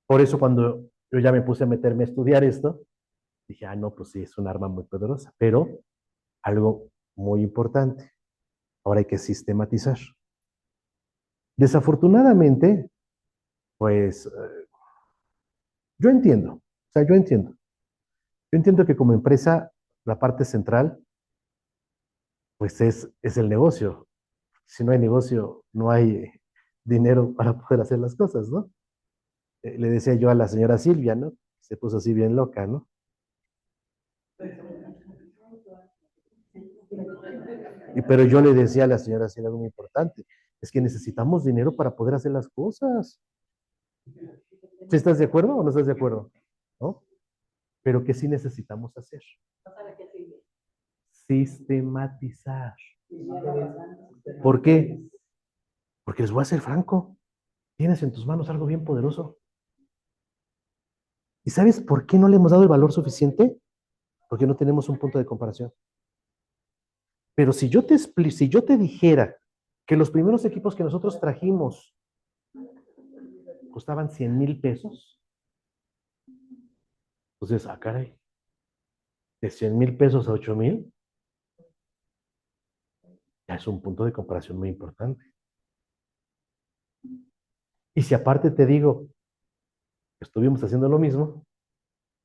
por eso cuando yo ya me puse a meterme a estudiar esto, dije, ah, no, pues sí, es un arma muy poderosa, pero algo muy importante, ahora hay que sistematizar. Desafortunadamente, pues yo entiendo, o sea, yo entiendo que como empresa, la parte central, pues es el negocio. Si no hay negocio, no hay dinero para poder hacer las cosas, ¿no? Le decía yo a la señora Silvia, ¿no? Se puso así bien loca, ¿no? Pero yo le decía a la señora Silvia algo muy importante, es que necesitamos dinero para poder hacer las cosas. ¿Sí estás de acuerdo o no estás de acuerdo? ¿No? Pero que sí necesitamos hacer. Sistematizar. ¿Por qué? Porque les voy a ser franco. Tienes en tus manos algo bien poderoso. ¿Y sabes por qué no le hemos dado el valor suficiente? Porque no tenemos un punto de comparación. Pero si yo te dijera que los primeros equipos que nosotros trajimos costaban 100,000 pesos, entonces, ah, caray, de 100,000 pesos a 8,000, ya es un punto de comparación muy importante. Y si aparte te digo que estuvimos haciendo lo mismo,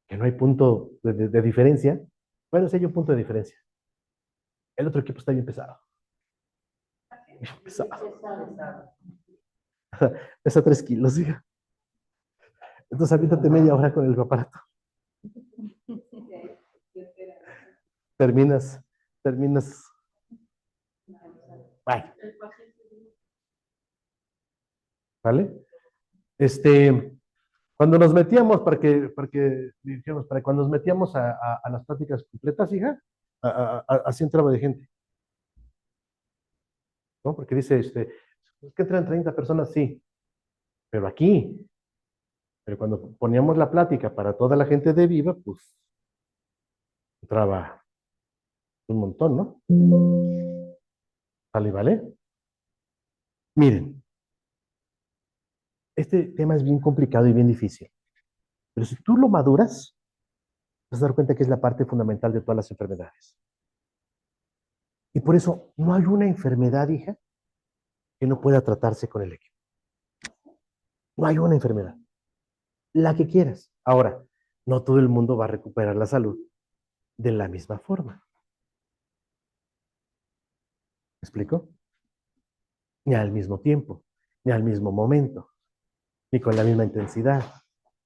que no hay punto de diferencia, bueno, sí hay un punto de diferencia. El otro equipo está bien pesado. Bien pesado. Pesa 3 kilos, hija. Entonces, aviéntate media hora con el aparato. Terminas, terminas. Bueno, ¿vale? Cuando nos metíamos, dijimos, para cuando nos metíamos a las prácticas completas, hija, así entraba de gente, ¿no? Porque dice, es que entran 30 personas, sí, pero aquí, pero cuando poníamos la plática para toda la gente de Viva, pues entraba un montón, ¿no? ¿Vale, vale? Miren, este tema es bien complicado y bien difícil, pero si tú lo maduras, te vas a dar cuenta que es la parte fundamental de todas las enfermedades. Y por eso no hay una enfermedad, hija, que no pueda tratarse con el equipo. No hay una enfermedad. La que quieras. Ahora, no todo el mundo va a recuperar la salud de la misma forma. ¿Me explico? Ni al mismo tiempo, ni al mismo momento, ni con la misma intensidad.